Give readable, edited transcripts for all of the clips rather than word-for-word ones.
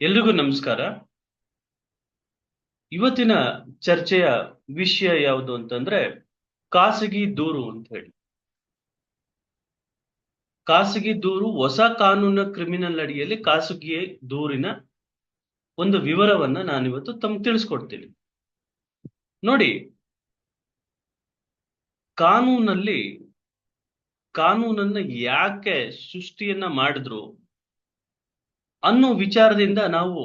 ಎಲ್ರಿಗೂ ನಮಸ್ಕಾರ. ಇವತ್ತಿನ ಚರ್ಚೆಯ ವಿಷಯ ಯಾವುದು ಅಂತಂದ್ರೆ ಖಾಸಗಿ ದೂರು ಅಂತ ಹೇಳಿ. ಖಾಸಗಿ ದೂರು ಹೊಸ ಕಾನೂನಿನ ಕ್ರಿಮಿನಲ್ ಅಡಿಯಲ್ಲಿ ಖಾಸಗಿ ದೂರಿನ ಒಂದು ವಿವರವನ್ನ ನಾನಿವತ್ತು ತಮ್ಗೆ ತಿಳಿಸ್ಕೊಡ್ತೀನಿ. ನೋಡಿ, ಕಾನೂನಲ್ಲಿ ಕಾನೂನನ್ನ ಯಾಕೆ ಸೃಷ್ಟಿಯನ್ನ ಮಾಡಿದ್ರು ಅನ್ನೋ ವಿಚಾರದಿಂದ ನಾವು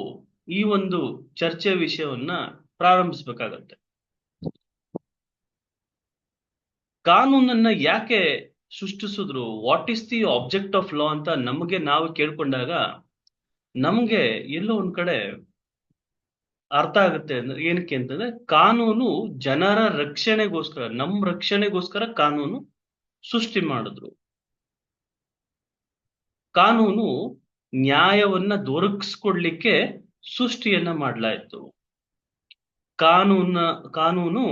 ಈ ಒಂದು ಚರ್ಚೆಯ ವಿಷಯವನ್ನ ಪ್ರಾರಂಭಿಸಬೇಕಾಗತ್ತೆ. ಕಾನೂನನ್ನ ಯಾಕೆ ಸೃಷ್ಟಿಸಿದ್ರು, what is the object of law ಅಂತ ನಮಗೆ ನಾವು ಕೇಳ್ಕೊಂಡಾಗ ನಮ್ಗೆ ಎಲ್ಲೋ ಒಂದ್ ಕಡೆ ಅರ್ಥ ಆಗುತ್ತೆ. ಅಂದ್ರೆ ಏನಕ್ಕೆ ಅಂತಂದ್ರೆ ಕಾನೂನು ಜನರ ರಕ್ಷಣೆಗೋಸ್ಕರ, ನಮ್ಮ ರಕ್ಷಣೆಗೋಸ್ಕರ ಕಾನೂನು ಸೃಷ್ಟಿ ಮಾಡಿದ್ರು. ಕಾನೂನು ನ್ಯಾಯವನ್ನ ದೊರಕಿಸ್ಕೊಡ್ಲಿಕ್ಕೆ ಸೃಷ್ಟಿಯನ್ನ ಮಾಡ್ಲಾಯ್ತು. ಕಾನೂನು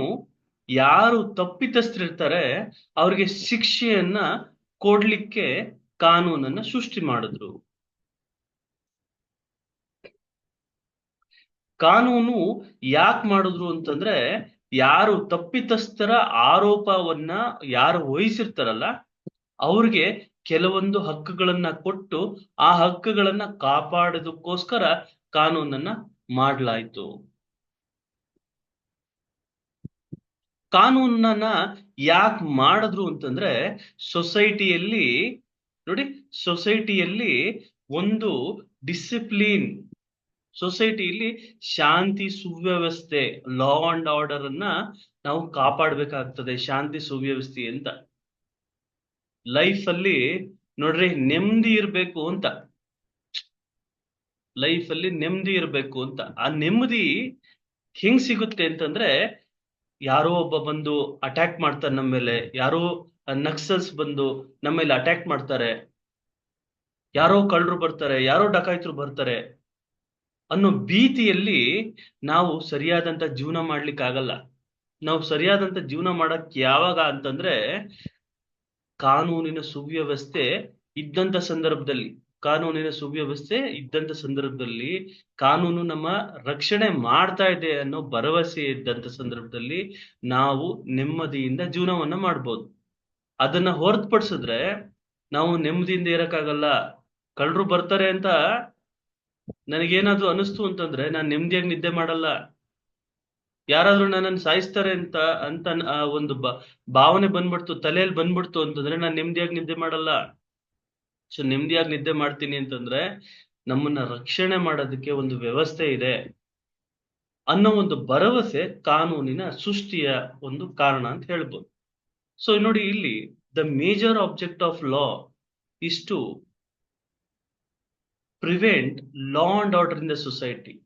ಯಾರು ತಪ್ಪಿತಸ್ಥರಿರ್ತಾರೆ ಅವ್ರಿಗೆ ಶಿಕ್ಷೆಯನ್ನ ಕೊಡ್ಲಿಕ್ಕೆ ಕಾನೂನನ್ನ ಸೃಷ್ಟಿ ಮಾಡಿದ್ರು. ಕಾನೂನು ಯಾಕೆ ಮಾಡಿದ್ರು ಅಂತಂದ್ರೆ ಯಾರು ತಪ್ಪಿತಸ್ಥರ ಆರೋಪವನ್ನ ಯಾರು ವಹಿಸಿರ್ತಾರಲ್ಲ ಅವ್ರಿಗೆ ಕೆಲವೊಂದು ಹಕ್ಕುಗಳನ್ನ ಕೊಟ್ಟು ಆ ಹಕ್ಕುಗಳನ್ನ ಕಾಪಾಡೋದಕ್ಕೋಸ್ಕರ ಕಾನೂನನ್ನ ಮಾಡ್ಲಾಯ್ತು. ಕಾನೂನನ್ನ ಯಾಕೆ ಮಾಡಿದ್ರು ಅಂತಂದ್ರೆ ಸೊಸೈಟಿಯಲ್ಲಿ ನೋಡಿ, ಸೊಸೈಟಿಯಲ್ಲಿ ಒಂದು ಡಿಸಿಪ್ಲಿನ್, ಸೊಸೈಟಿಯಲ್ಲಿ ಶಾಂತಿ ಸುವ್ಯವಸ್ಥೆ, ಲಾ ಅಂಡ್ ಆರ್ಡರ್ ಅನ್ನ ನಾವು ಕಾಪಾಡಬೇಕಾಗ್ತದೆ. ಶಾಂತಿ ಸುವ್ಯವಸ್ಥೆ ಅಂತ ಲೈಫ್ ಅಲ್ಲಿ ನೋಡ್ರಿ ನೆಮ್ಮದಿ ಇರ್ಬೇಕು ಅಂತ, ಲೈಫ್ ಅಲ್ಲಿ ನೆಮ್ಮದಿ ಇರ್ಬೇಕು ಅಂತ. ಆ ನೆಮ್ಮದಿ ಹೆಂಗ್ ಸಿಗುತ್ತೆ ಅಂತಂದ್ರೆ ಯಾರೋ ಒಬ್ಬ ಬಂದು ಅಟ್ಯಾಕ್ ಮಾಡ್ತಾರೆ ನಮ್ಮ ಮೇಲೆ, ಯಾರೋ ನಕ್ಸಲ್ಸ್ ಬಂದು ನಮ್ಮ ಮೇಲೆ ಅಟ್ಯಾಕ್ ಮಾಡ್ತಾರೆ, ಯಾರೋ ಕಳ್ಳರು ಬರ್ತಾರೆ, ಯಾರೋ ಡಕಾಯಿತರು ಬರ್ತಾರೆ ಅನ್ನೋ ಭೀತಿಯಲ್ಲಿ ನಾವು ಸರಿಯಾದಂತ ಜೀವನ ಮಾಡ್ಲಿಕ್ಕೆ ಆಗಲ್ಲ. ನಾವು ಸರಿಯಾದಂತ ಜೀವನ ಮಾಡಕ್ ಯಾವಾಗ ಅಂತಂದ್ರೆ ಕಾನೂನಿನ ಸುವ್ಯವಸ್ಥೆ ಇದ್ದಂತ ಸಂದರ್ಭದಲ್ಲಿ, ಕಾನೂನಿನ ಸುವ್ಯವಸ್ಥೆ ಇದ್ದಂತ ಸಂದರ್ಭದಲ್ಲಿ, ಕಾನೂನು ನಮ್ಮ ರಕ್ಷಣೆ ಮಾಡ್ತಾ ಇದೆ ಅನ್ನೋ ಭರವಸೆ ಇದ್ದಂತ ಸಂದರ್ಭದಲ್ಲಿ ನಾವು ನೆಮ್ಮದಿಯಿಂದ ಜೀವನವನ್ನ ಮಾಡ್ಬೋದು. ಅದನ್ನ ಹೊರತುಪಡಿಸಿದ್ರೆ ನಾವು ನೆಮ್ಮದಿಯಿಂದ ಇರಕ್ಕಾಗಲ್ಲ. ಕಳ್ಳರು ಬರ್ತಾರೆ ಅಂತ ನನಗೇನಾದ್ರೂ ಅನಿಸ್ತು ಅಂತಂದ್ರೆ ನಾನು ನೆಮ್ಮದಿಯಾಗಿ ನಿದ್ದೆ ಮಾಡಲ್ಲ. ಯಾರಾದ್ರೂ ನನ್ನನ್ನು ಸಾಯಿಸ್ತಾರೆ ಅಂತ ಅಂತ ಆ ಒಂದು ಭಾವನೆ ಬಂದ್ಬಿಡ್ತು, ತಲೆಯಲ್ಲಿ ಬಂದ್ಬಿಡ್ತು ಅಂತಂದ್ರೆ ನಾನು ನೆಮ್ಮದಿಯಾಗಿ ನಿದ್ದೆ ಮಾಡಲ್ಲ. ಸೊ ನೆಮ್ಮದಿಯಾಗಿ ನಿದ್ದೆ ಮಾಡ್ತೀನಿ ಅಂತಂದ್ರೆ ನಮ್ಮನ್ನ ರಕ್ಷಣೆ ಮಾಡೋದಕ್ಕೆ ಒಂದು ವ್ಯವಸ್ಥೆ ಇದೆ ಅನ್ನೋ ಒಂದು ಭರವಸೆ ಕಾನೂನಿನ ಸೃಷ್ಟಿಯ ಒಂದು ಕಾರಣ ಅಂತ ಹೇಳ್ಬೋದು. ಸೊ ನೋಡಿ, ಇಲ್ಲಿ the major object of law is to prevent law and order in the society.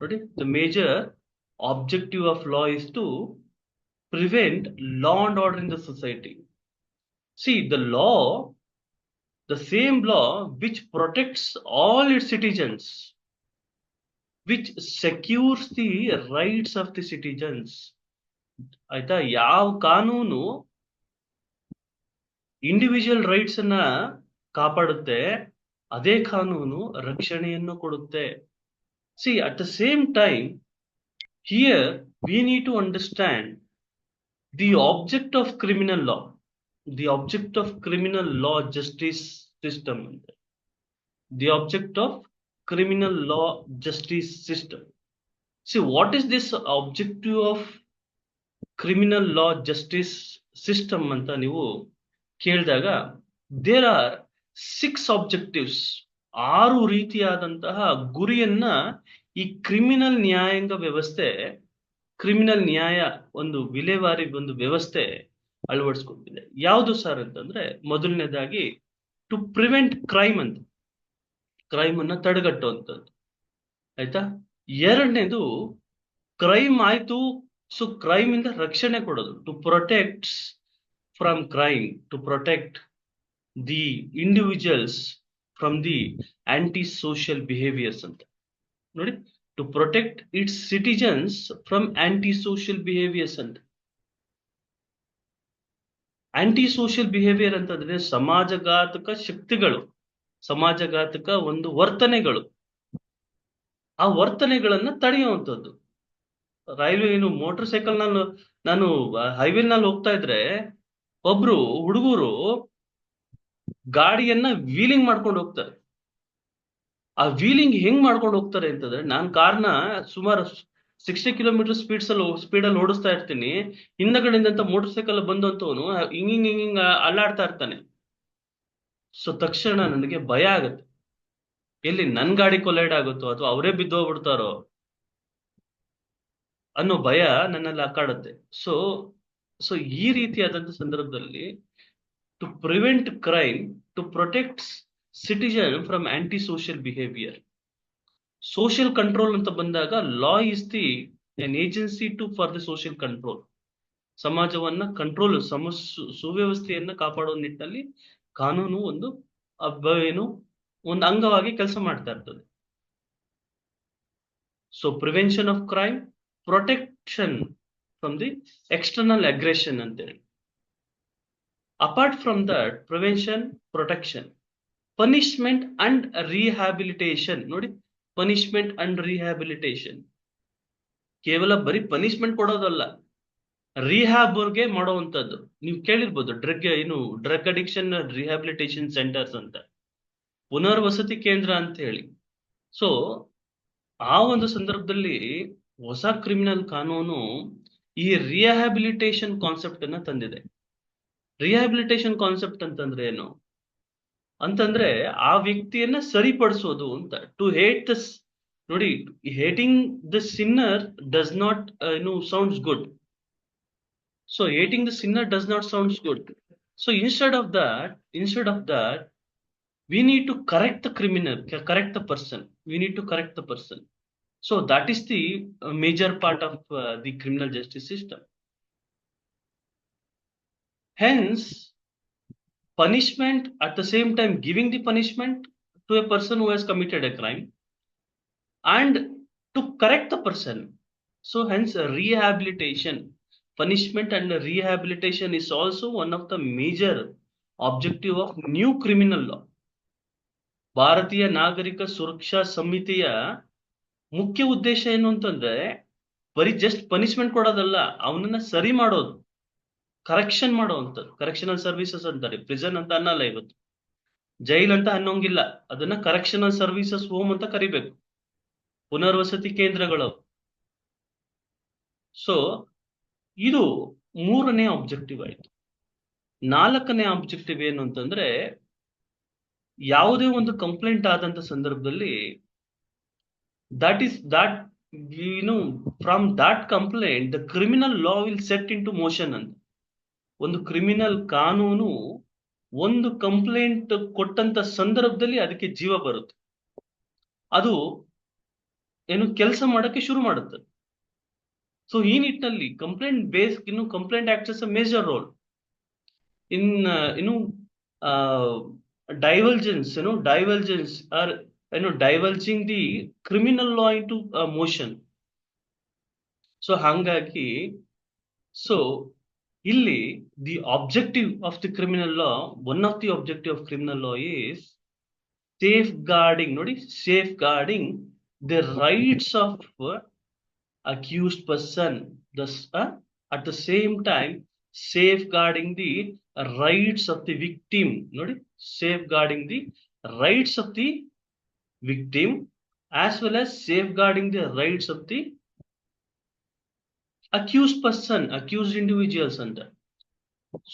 ನೋಡಿ, the major objective of law is to prevent law and order in the society. See, the same law which protects all its citizens, which secures the rights of the citizens. ಆಯ್ತಾ? ಯಾವ ಕಾನೂನು individual rights ಅನ್ನ ಕಾಪಾಡುತ್ತೆ ಅದೇ ಕಾನೂನು ರಕ್ಷಣೆಯನ್ನು ಕೊಡುತ್ತೆ. C, at the same time here we need to understand the object of criminal law, the object of criminal law justice system, the object of criminal law justice system. See, what is this objective of criminal law justice system anta ನೀವು ಕೇಳಿದಾಗ there are 6 objectives, 6 ರೀತಿಯಾದಂತಹ ಗುರಿಯನ್ನ ಈ criminal ನ್ಯಾಯಾಂಗ ವ್ಯವಸ್ಥೆ, criminal ನ್ಯಾಯ ಒಂದು ವಿಲೇವಾರಿ ಒಂದು ವ್ಯವಸ್ಥೆ ಅಳವಡಿಸ್ಕೊಂಡಿದೆ. ಯಾವುದು ಸರ್ ಅಂತಂದ್ರೆ ಮೊದಲನೇದಾಗಿ ಟು ಪ್ರಿವೆಂಟ್ ಕ್ರೈಮ್ ಅಂತ, ಕ್ರೈಮ್ ಅನ್ನ ತಡೆಗಟ್ಟುವಂಥದ್ದು. ಆಯ್ತಾ? ಎರಡನೇದು ಕ್ರೈಮ್ ಆಯ್ತು, ಸೊ ಕ್ರೈಮ್ ಇಂದ ರಕ್ಷಣೆ ಕೊಡೋದು, to protect from crime, to protect the individuals from the anti social behaviours ಅಂತ. ನೋಡಿ, to protect its citizens from anti social behaviours ಅಂತ. ಆಂಟಿ ಸೋಷಿಯಲ್ ಬಿಹೇವಿಯರ್ ಅಂತಂದ್ರೆ ಸಮಾಜಘಾತಕ ಶಕ್ತಿಗಳು, ಸಮಾಜಘಾತಕ ಒಂದು ವರ್ತನೆಗಳು ಆ ವರ್ತನೆಗಳನ್ನ ತಡೆಯುವಂಥದ್ದು. ರೈಲ್ವೆ ಏನು ಮೋಟರ್ ಸೈಕಲ್ ನಾನು ಹೈವೇ ನಲ್ಲಿ ಹೋಗ್ತಾ ಇದ್ರೆ ಒಬ್ರು ಹುಡುಗರು ಗಾಡಿಯನ್ನ ವೀಲಿಂಗ್ ಮಾಡ್ಕೊಂಡು ಹೋಗ್ತಾರೆ. ಆ ವೀಲಿಂಗ್ ಹೆಂಗ್ ಮಾಡ್ಕೊಂಡು ಹೋಗ್ತಾರೆ ಅಂತಂದ್ರೆ, ನಾನ್ ಕಾರ್ನ ಸುಮಾರು 60 ಕಿಲೋಮೀಟರ್ ಸ್ಪೀಡಲ್ಲಿ ಓಡಿಸ್ತಾ ಇರ್ತೀನಿ, ಹಿಂದಗಡೆಯಿಂದ ಮೋಟರ್ ಸೈಕಲ್ ಬಂದಂತವನು ಹಿಂಗ್ ಅಲ್ಲಾಡ್ತಾ ಇರ್ತಾನೆ. ಸೊ ತಕ್ಷಣ ನನಗೆ ಭಯ ಆಗುತ್ತೆ, ಎಲ್ಲಿ ನನ್ ಗಾಡಿ ಕೊಲೈಡ್ ಆಗುತ್ತೋ ಅಥವಾ ಅವರೇ ಬಿದ್ದೋಗ್ಬಿಡ್ತಾರೋ ಅನ್ನೋ ಭಯ ನನ್ನಲ್ಲಿ ಕಾಡುತ್ತೆ. ಸೊ ಸೊ ಈ ರೀತಿಯಾದಂತ ಸಂದರ್ಭದಲ್ಲಿ, to prevent crime, to protect citizen from anti social behaviour, social control ಅಂತ ಬಂದಾಗ law is the an agency for the social control. ಸಮಾಜವನ್ನ ಕಂಟ್ರೋಲ್, ಸುವ್ಯವಸ್ಥೆಯನ್ನ ಕಾಪಾಡುವ ನಿಟ್ಟಿನಲ್ಲಿ ಕಾನೂನು ಒಂದು ಏನು ಒಂದು ಅಂಗವಾಗಿ ಕೆಲಸ ಮಾಡ್ತಾ ಇರ್ತದೆ. So prevention of crime, protection from the external aggression ಅಂತೇಳಿ. Apart from that prevention, protection, punishment and rehabilitation. ನೋಡಿ, ಪನಿಷ್ಮೆಂಟ್ ಅಂಡ್ ರಿಹ್ಯಾಬಿಲಿಟೇಷನ್ ಕೇವಲ ಬರೀ ಪನಿಷ್ಮೆಂಟ್ ಕೊಡೋದಲ್ಲ, ರಿಹ್ಯಾಬ್ಗೆ ಮಾಡುವಂತದ್ದು. ನೀವು ಕೇಳಿರ್ಬೋದು ಡ್ರಗ್ ಅಡಿಕ್ಷನ್ ರಿಹ್ಯಾಬಿಲಿಟೇಷನ್ ಸೆಂಟರ್ಸ್ ಅಂತ, ಪುನರ್ವಸತಿ ಕೇಂದ್ರ ಅಂತ ಹೇಳಿ. ಸೊ ಆ ಒಂದು ಸಂದರ್ಭದಲ್ಲಿ ಹೊಸ ಕ್ರಿಮಿನಲ್ ಕಾನೂನು ಈ ರಿಹ್ಯಾಬಿಲಿಟೇಷನ್ ಕಾನ್ಸೆಪ್ಟ್ ಅನ್ನ ತಂದಿದೆ. ರಿಹ್ಯಾಬಿಲಿಟೇಷನ್ ಕಾನ್ಸೆಪ್ಟ್ ಅಂತಂದ್ರೆ ಏನು ಅಂತಂದ್ರೆ, ಆ ವ್ಯಕ್ತಿಯನ್ನ ಸರಿಪಡಿಸೋದು ಅಂತ. ಟು ಹೇಟ್ ದಿಸ್, ನೋಡಿ, hating the Sinner does not sounds good. So hating the sinner does not sound good. So instead of that, we need to correct the criminal, correct the person. We need to correct the person. So that is the major part of the criminal justice system. Hence, punishment, at the same time giving the punishment to a person who has committed a crime, and to correct the person. So hence rehabilitation. Punishment and rehabilitation is also one of the major objective of new criminal law. ಭಾರತೀಯ ನಾಗರಿಕ ಸುರಕ್ಷಾ ಸಮಿತಿಯ ಮುಖ್ಯ ಉದ್ದೇಶ ಏನು ಅಂತಂದ್ರೆ, ಬರೀ just punishment ಕೊಡೋದಲ್ಲ, ಅವನನ್ನ ಸರಿ ಮಾಡೋದು, ಕರೆಕ್ಷನ್ ಮಾಡುವಂಥದ್ದು. ಕರೆಕ್ಷನಲ್ ಸರ್ವಿಸಸ್ ಅಂತಾರೆ, ಪ್ರಿಸನ್ ಅಂತ ಅನ್ನಲ್ಲ ಇವತ್ತು, ಜೈಲ್ ಅಂತ ಅನ್ನೋಂಗಿಲ್ಲ, ಅದನ್ನ ಕರೆಕ್ಷನಲ್ ಸರ್ವಿಸಸ್ ಹೋಮ್ ಅಂತ ಕರಿಬೇಕು, ಪುನರ್ವಸತಿ ಕೇಂದ್ರಗಳು. ಸೊ ಇದು ಮೂರನೇ ಆಬ್ಜೆಕ್ಟಿವ್ ಆಯ್ತು. ನಾಲ್ಕನೇ ಆಬ್ಜೆಕ್ಟಿವ್ ಏನು ಅಂತಂದ್ರೆ, ಯಾವುದೇ ಒಂದು ಕಂಪ್ಲೇಂಟ್ ಆದಂತ ಸಂದರ್ಭದಲ್ಲಿ from that complaint the criminal law will set into motion ಅಂತ. ಒಂದು ಕ್ರಿಮಿನಲ್ ಕಾನೂನು ಒಂದು ಕಂಪ್ಲೇಂಟ್ ಕೊಟ್ಟಂತ ಸಂದರ್ಭದಲ್ಲಿ ಅದಕ್ಕೆ ಜೀವ ಬರುತ್ತೆ, ಅದು ಕೆಲಸ ಮಾಡಕ್ಕೆ ಶುರು ಮಾಡುತ್ತೆ. ಸೊ ಈ ನಿಟ್ಟಿನಲ್ಲಿ complaint acts as a major role in divergence or divulging the criminal law into motion. So hangagi, so illi the objective of the criminal law, one of the objective of criminal law is safeguarding the rights of accused person, thus at the same time safeguarding the rights of the victim. Nodi, safeguarding the rights of the victim as well as safeguarding the rights of the accused person, accused individuals ಅಂತ.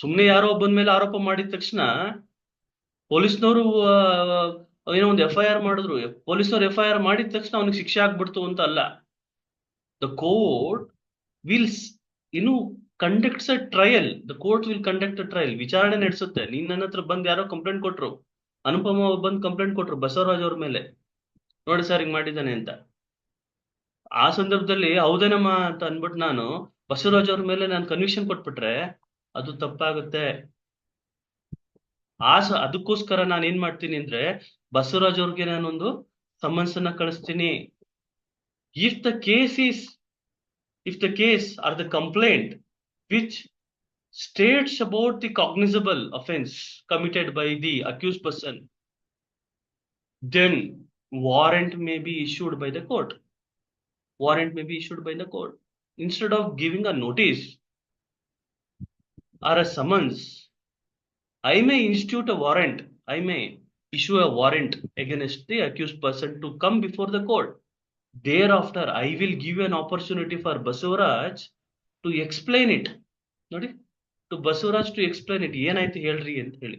ಸುಮ್ನೆ ಯಾರೋ ಒಬ್ಬನ ಮೇಲೆ ಆರೋಪ ಮಾಡಿದ ತಕ್ಷಣ ಪೊಲೀಸ್ನವರು ಏನೋ ಒಂದು FIR ಮಾಡಿದ್ರು, ಪೊಲೀಸ್ನವರು FIR ಮಾಡಿದ ತಕ್ಷಣ ಅವನಿಗೆ ಶಿಕ್ಷೆ ಆಗ್ಬಿಡ್ತು ಅಂತ ಅಲ್ಲ. The court will conducts a trial. The court will conduct a trial. ವಿಚಾರಣೆ ನಡೆಸುತ್ತೆ. ನೀನ್ ನನ್ನ ಹತ್ರ ಬಂದು ಯಾರೋ ಕಂಪ್ಲೇಂಟ್ ಕೊಟ್ರು, ಅನುಪಮ ಬಂದು ಕಂಪ್ಲೇಂಟ್ ಕೊಟ್ರು ಬಸವರಾಜ್ ಅವ್ರ ಮೇಲೆ, ನೋಡಿ ಸರ್ ಹಿಂಗ್ ಮಾಡಿದ್ದಾನೆ ಅಂತ. ಆ ಸಂದರ್ಭದಲ್ಲಿ ಹೌದೇನಮ್ಮ ಅಂತ ಅನ್ಬಿಟ್ಟು ನಾನು ಬಸವರಾಜ್ ಅವ್ರ ಮೇಲೆ ನಾನು ಕನ್ವಿಕ್ಷನ್ ಕೊಟ್ಬಿಟ್ರೆ ಅದು ತಪ್ಪಾಗುತ್ತೆ. ಅದಕ್ಕೋಸ್ಕರ ನಾನು ಏನ್ ಮಾಡ್ತೀನಿ ಅಂದ್ರೆ, ಬಸವರಾಜ್ ಅವ್ರಿಗೆ ನಾನೊಂದು ಸಮನ್ಸ್ ಅನ್ನ ಕಳಿಸ್ತೀನಿ. If the case or the complaint which states about the cognizable offense committed by the accused person, then warrant may be issued by the court. Warrant may be issued by the court. Instead of giving a notice or a summons, I may institute a warrant. I may issue a warrant against the accused person to come before the court. Thereafter, I will give an opportunity for Basavaraj to explain it. ನೋಡಿ, to Basavaraj to explain it. ಏನಾಯ್ತು ಹೇಳ್ರಿ ಅಂತ ಹೇಳಿ.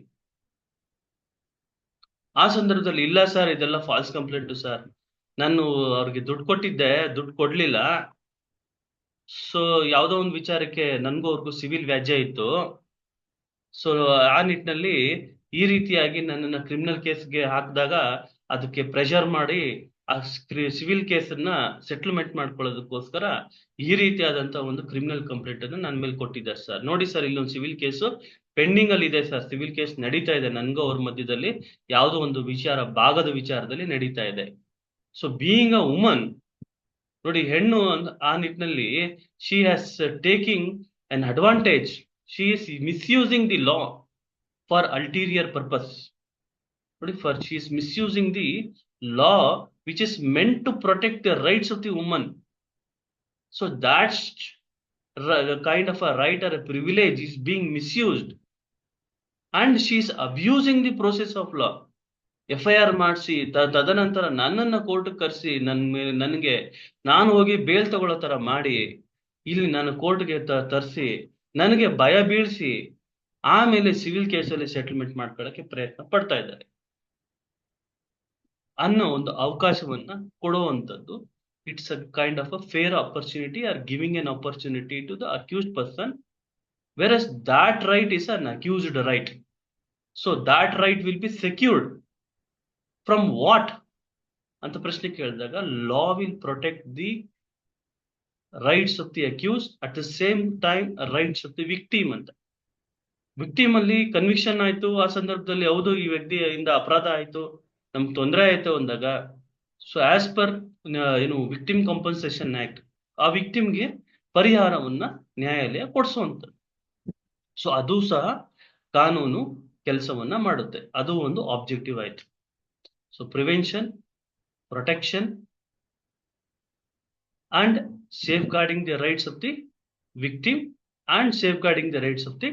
ಆ ಸಂದರ್ಭದಲ್ಲಿ ಇಲ್ಲ sir, ಇದೆಲ್ಲ false complaint sir, ನಾನು ಅವ್ರಿಗೆ ದುಡ್ಡು ಕೊಟ್ಟಿದ್ದೆ, ದುಡ್ಡು ಕೊಡ್ಲಿಲ್ಲ, ಸೊ ಯಾವುದೋ ಒಂದು ವಿಚಾರಕ್ಕೆ ನನ್ಗೂ ಅವ್ರಿಗೂ ಸಿವಿಲ್ ವ್ಯಾಜ್ಯ ಇತ್ತು, ಸೊ ಆ ನಿಟ್ಟಿನಲ್ಲಿ ಈ ರೀತಿಯಾಗಿ ನನ್ನನ್ನ ಕ್ರಿಮಿನಲ್ ಕೇಸ್ಗೆ ಹಾಕಿದಾಗ ಅದಕ್ಕೆ ಪ್ರೆಷರ್ ಮಾಡಿ ಆ ಸಿವಿಲ್ ಕೇಸನ್ನ ಸೆಟಲ್ಮೆಂಟ್ ಮಾಡ್ಕೊಳ್ಳೋದಕ್ಕೋಸ್ಕರ ಈ ರೀತಿಯಾದಂತ ಒಂದು ಕ್ರಿಮಿನಲ್ ಕಂಪ್ಲೇಂಟ್ ಅನ್ನು ನನ್ನ ಮೇಲೆ ಕೊಟ್ಟಿದ್ದಾರೆ ಸರ್. ನೋಡಿ ಸರ್, ಇಲ್ಲೊಂದು ಸಿವಿಲ್ ಕೇಸು ಪೆಂಡಿಂಗ್ ಅಲ್ಲಿ ಇದೆ ಸರ್, ಸಿವಿಲ್ ಕೇಸ್ ನಡೀತಾ ಇದೆ, ನನ್ಗೂ ಅವ್ರ ಮಧ್ಯದಲ್ಲಿ ಯಾವುದೋ ಒಂದು ಭಾಗದ ವಿಚಾರದಲ್ಲಿ ನಡೀತಾ ಇದೆ. ಸೊ ಬೀಯಿಂಗ್ ಅ ವುಮನ್, ನೋಡಿ ಹೆಣ್ಣು ಆ ನಿಟ್ಟಿನಲ್ಲಿ she has taking an advantage, she is misusing the law for ulterior purpose. ನೋಡಿ, she is misusing the law which is meant to protect the rights of the woman. So that's kind of a right or a privilege is being misused, and she is abusing the process of law. FIR ಮಾಡಿಸಿ ತದನಂತರ ನನ್ನನ್ನ court ಕರೆಸಿ ನನಗೆ ನಾನು ಹೋಗಿ bale ತಗೊಳ್ಳೋ ತರ ಮಾಡಿ ಇಲ್ಲಿ ನಾನು ಕೋರ್ಟ್ಗೆ ತರಿಸಿ ನನಗೆ ಭಯ ಬೀಳಿಸಿ ಆಮೇಲೆ ಸಿವಿಲ್ ಕೇಸಲ್ಲಿ ಸೆಟಲ್ಮೆಂಟ್ ಮಾಡ್ಕೊಳ್ಳೋಕೆ ಪ್ರಯತ್ನ ಪಡ್ತಾ ಇದ್ದಾರೆ ಅನ್ನೋ ಒಂದು ಅವಕಾಶವನ್ನ ಕೊಡುವಂಥದ್ದು. It's a kind of a fair opportunity or giving an opportunity to the accused person, versus that right is an accused right. So that right will be secured from what ಅಂತ ಪ್ರಶ್ನೆ ಕೇಳಿದಾಗ, law will protect the rights of the accused, at the same time rights of the victim ಅಂತ. Victim ಅಲ್ಲಿ conviction ಆಯ್ತು, ಆ ಸಂದರ್ಭದಲ್ಲಿ ಹೌದು ಈ ವ್ಯಕ್ತಿಯಿಂದ ಅಪರಾಧ ಆಯ್ತು, ನಮ್ಗೆ ತೊಂದರೆ ಆಯ್ತು ಅಂದಾಗ, ಸೊ ಆಸ್ ಪರ್ ಏನು ವಿಕ್ಟಿಮ್ ಕಾಂಪನ್ಸೇಷನ್ ಆಕ್ಟ್, ಆ ವಿಕ್ಟಿಮ್ಗೆ ಪರಿಹಾರವನ್ನ ನ್ಯಾಯಾಲಯ ಕೊಡಿಸುವಂಥದ್ದು. ಸೊ ಅದು ಸಹ ಕಾನೂನು ಕೆಲಸವನ್ನ ಮಾಡುತ್ತೆ, ಅದು ಒಂದು ಆಬ್ಜೆಕ್ಟಿವ್ ಆಯ್ತು. So prevention, protection and safe guarding the rights of the victim and safe guarding the rights of the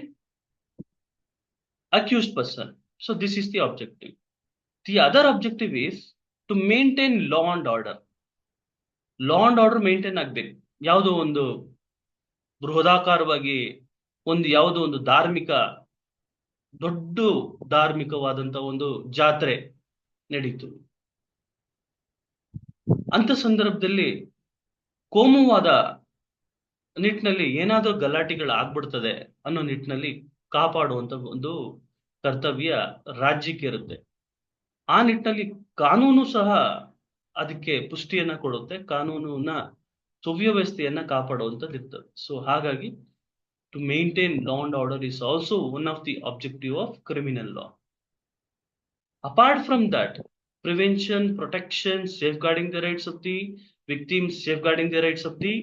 accused person. So this is the objective. The other objective is to maintain law and order. Law and order maintain ಆಗಬೇಕು. ಯಾವುದೋ ಒಂದು ಬೃಹದಾಕಾರವಾಗಿ ಯಾವುದೋ ಒಂದು ದೊಡ್ಡ ಧಾರ್ಮಿಕವಾದಂತ ಒಂದು ಜಾತ್ರೆ ನಡೀತು, ಅಂತ ಸಂದರ್ಭದಲ್ಲಿ ಕೋಮುವಾದ ನಿಟ್ಟಿನಲ್ಲಿ ಏನಾದರೂ ಗಲಾಟೆಗಳು ಆಗ್ಬಿಡ್ತದೆ ಅನ್ನೋ ನಿಟ್ಟಿನಲ್ಲಿ ಕಾಪಾಡುವಂತ ಒಂದು ಕರ್ತವ್ಯ ರಾಜ್ಯಕ್ಕೆ ಇರುತ್ತೆ. ಆ ನಿಟ್ಟಿನಲ್ಲಿ ಕಾನೂನು ಸಹ ಅದಕ್ಕೆ ಪುಷ್ಟಿಯನ್ನ ಕೊಡುತ್ತೆ, ಕಾನೂನನ್ನ ಸುವ್ಯವಸ್ಥೆಯನ್ನ ಕಾಪಾಡುವಂಥದ್ದು ಇರ್ತದೆ. ಸೊ ಹಾಗಾಗಿ to maintain law and order is also one of the objective of criminal law. Apart from that, prevention, protection, safeguarding the rights of the victims, safeguarding the rights of the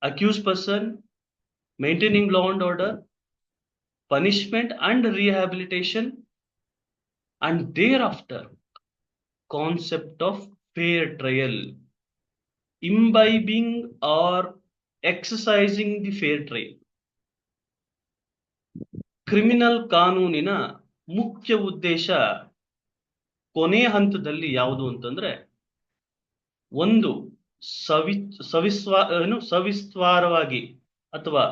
accused person, maintaining law and order, punishment and rehabilitation, and thereafter concept of fair trial, imbibing or exercising the fair trial. Criminal ಕಾನೂನಿನ ಮುಖ್ಯ ಉದ್ದೇಶ ಕೊನೆಯ ಹಂತದಲ್ಲಿ ಯಾವುದು ಅಂತಂದ್ರೆ, ಒಂದು ಸವಿಸ್ತಾರವಾಗಿ ಅಥವಾ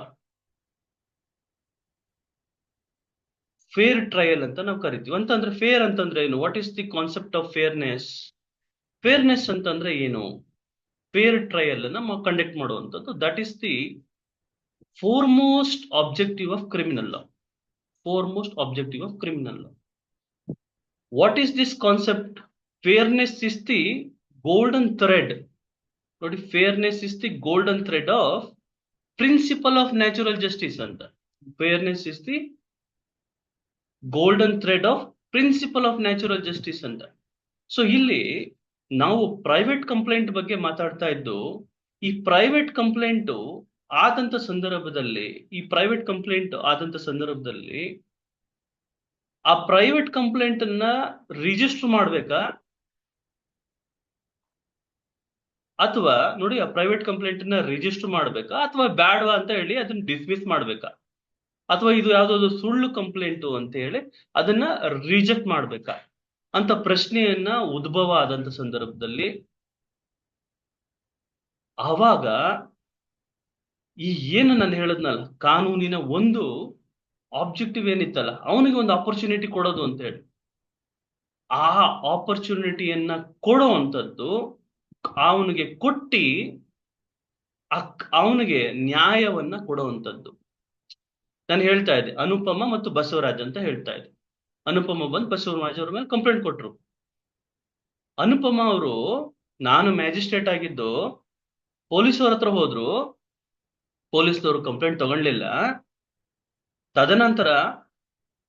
ಫೇರ್ ಟ್ರಯಲ್ ಅಂತ ನಾವು ಕರಿತೀವಿ. ಅಂತಂದ್ರೆ ಫೇರ್ ಅಂತಂದ್ರೆ ಏನು? What is the concept of fairness? Fairness ಅಂತಂದ್ರೆ ಏನು? ಫೇರ್ ಟ್ರಯಲ್ ಅನ್ನ ಕಂಡಕ್ಟ್ ಮಾಡುವಂಥದ್ದು. That is the foremost objective of criminal law. Foremost objective of criminal law. What is this concept? Fairness is the golden thread. ನೋಡಿ, fairness is the golden thread of principle of natural justice ಅಂತ. Fairness is the golden thread of principle of natural justice ಅಂತ. So ಇಲ್ಲಿ ನಾವು private complaint ಬಗ್ಗೆ ಮಾತಾಡ್ತಾ ಇದ್ದು, ಈ private complaint ಆದಂತ ಸಂದರ್ಭದಲ್ಲಿ ಆ ಪ್ರೈವೇಟ್ ಕಂಪ್ಲೇಂಟ್ ಅನ್ನ ರಿಜಿಸ್ಟರ್ ಮಾಡ್ಬೇಕಾ, ಅಥವಾ ನೋಡಿ ಆ ಪ್ರೈವೇಟ್ ಕಂಪ್ಲೇಂಟ್ ಅನ್ನ ರಿಜಿಸ್ಟರ್ ಮಾಡ್ಬೇಕಾ, ಅಥವಾ ಬ್ಯಾಡ್ವಾ ಅಂತ ಹೇಳಿ ಅದನ್ನ ಡಿಸ್ಮಿಸ್ ಮಾಡ್ಬೇಕಾ, ಅಥವಾ ಇದು ಯಾವ್ದಾದ್ರು ಸುಳ್ಳು ಕಂಪ್ಲೇಂಟು ಅಂತ ಹೇಳಿ ಅದನ್ನ ರಿಜೆಕ್ಟ್ ಮಾಡ್ಬೇಕಾ ಅಂತ ಪ್ರಶ್ನೆಯನ್ನ ಉದ್ಭವ ಆದಂತ ಸಂದರ್ಭದಲ್ಲಿ, ಆವಾಗ ಈ ಏನು ನಾನು ಹೇಳದ್ನಲ್ಲ, ಕಾನೂನಿನ ಒಂದು ಆಬ್ಜೆಕ್ಟಿವ್ ಏನಿತ್ತಲ್ಲ, ಅವನಿಗೆ ಒಂದು ಆಪರ್ಚುನಿಟಿ ಕೊಡೋದು ಅಂತ ಹೇಳಿ, ಆ ಆಪರ್ಚುನಿಟಿಯನ್ನ ಕೊಡುವಂಥದ್ದು, ಅವನಿಗೆ ಕೊಟ್ಟಿ ಅವನಿಗೆ ನ್ಯಾಯವನ್ನ ಕೊಡುವಂಥದ್ದು. ನಾನು ಹೇಳ್ತಾ ಇದ್ದೆ ಅನುಪಮ ಮತ್ತು ಬಸವರಾಜ್ ಅಂತ ಹೇಳ್ತಾ ಇದ್ದೆ. ಅನುಪಮ ಬಂದು ಬಸವರಾಜ್ ಅವ್ರ ಮೇಲೆ ಕಂಪ್ಲೇಂಟ್ ಕೊಟ್ರು. ಅನುಪಮ ಅವರು, ನಾನು ಮ್ಯಾಜಿಸ್ಟ್ರೇಟ್ ಆಗಿದ್ದು, ಪೊಲೀಸವ್ರ ಹತ್ರ ಹೋದ್ರು, ಪೊಲೀಸ್ನವರು ಕಂಪ್ಲೇಂಟ್ ತಗೊಳ್ಳಿಲ್ಲ. ತದನಂತರ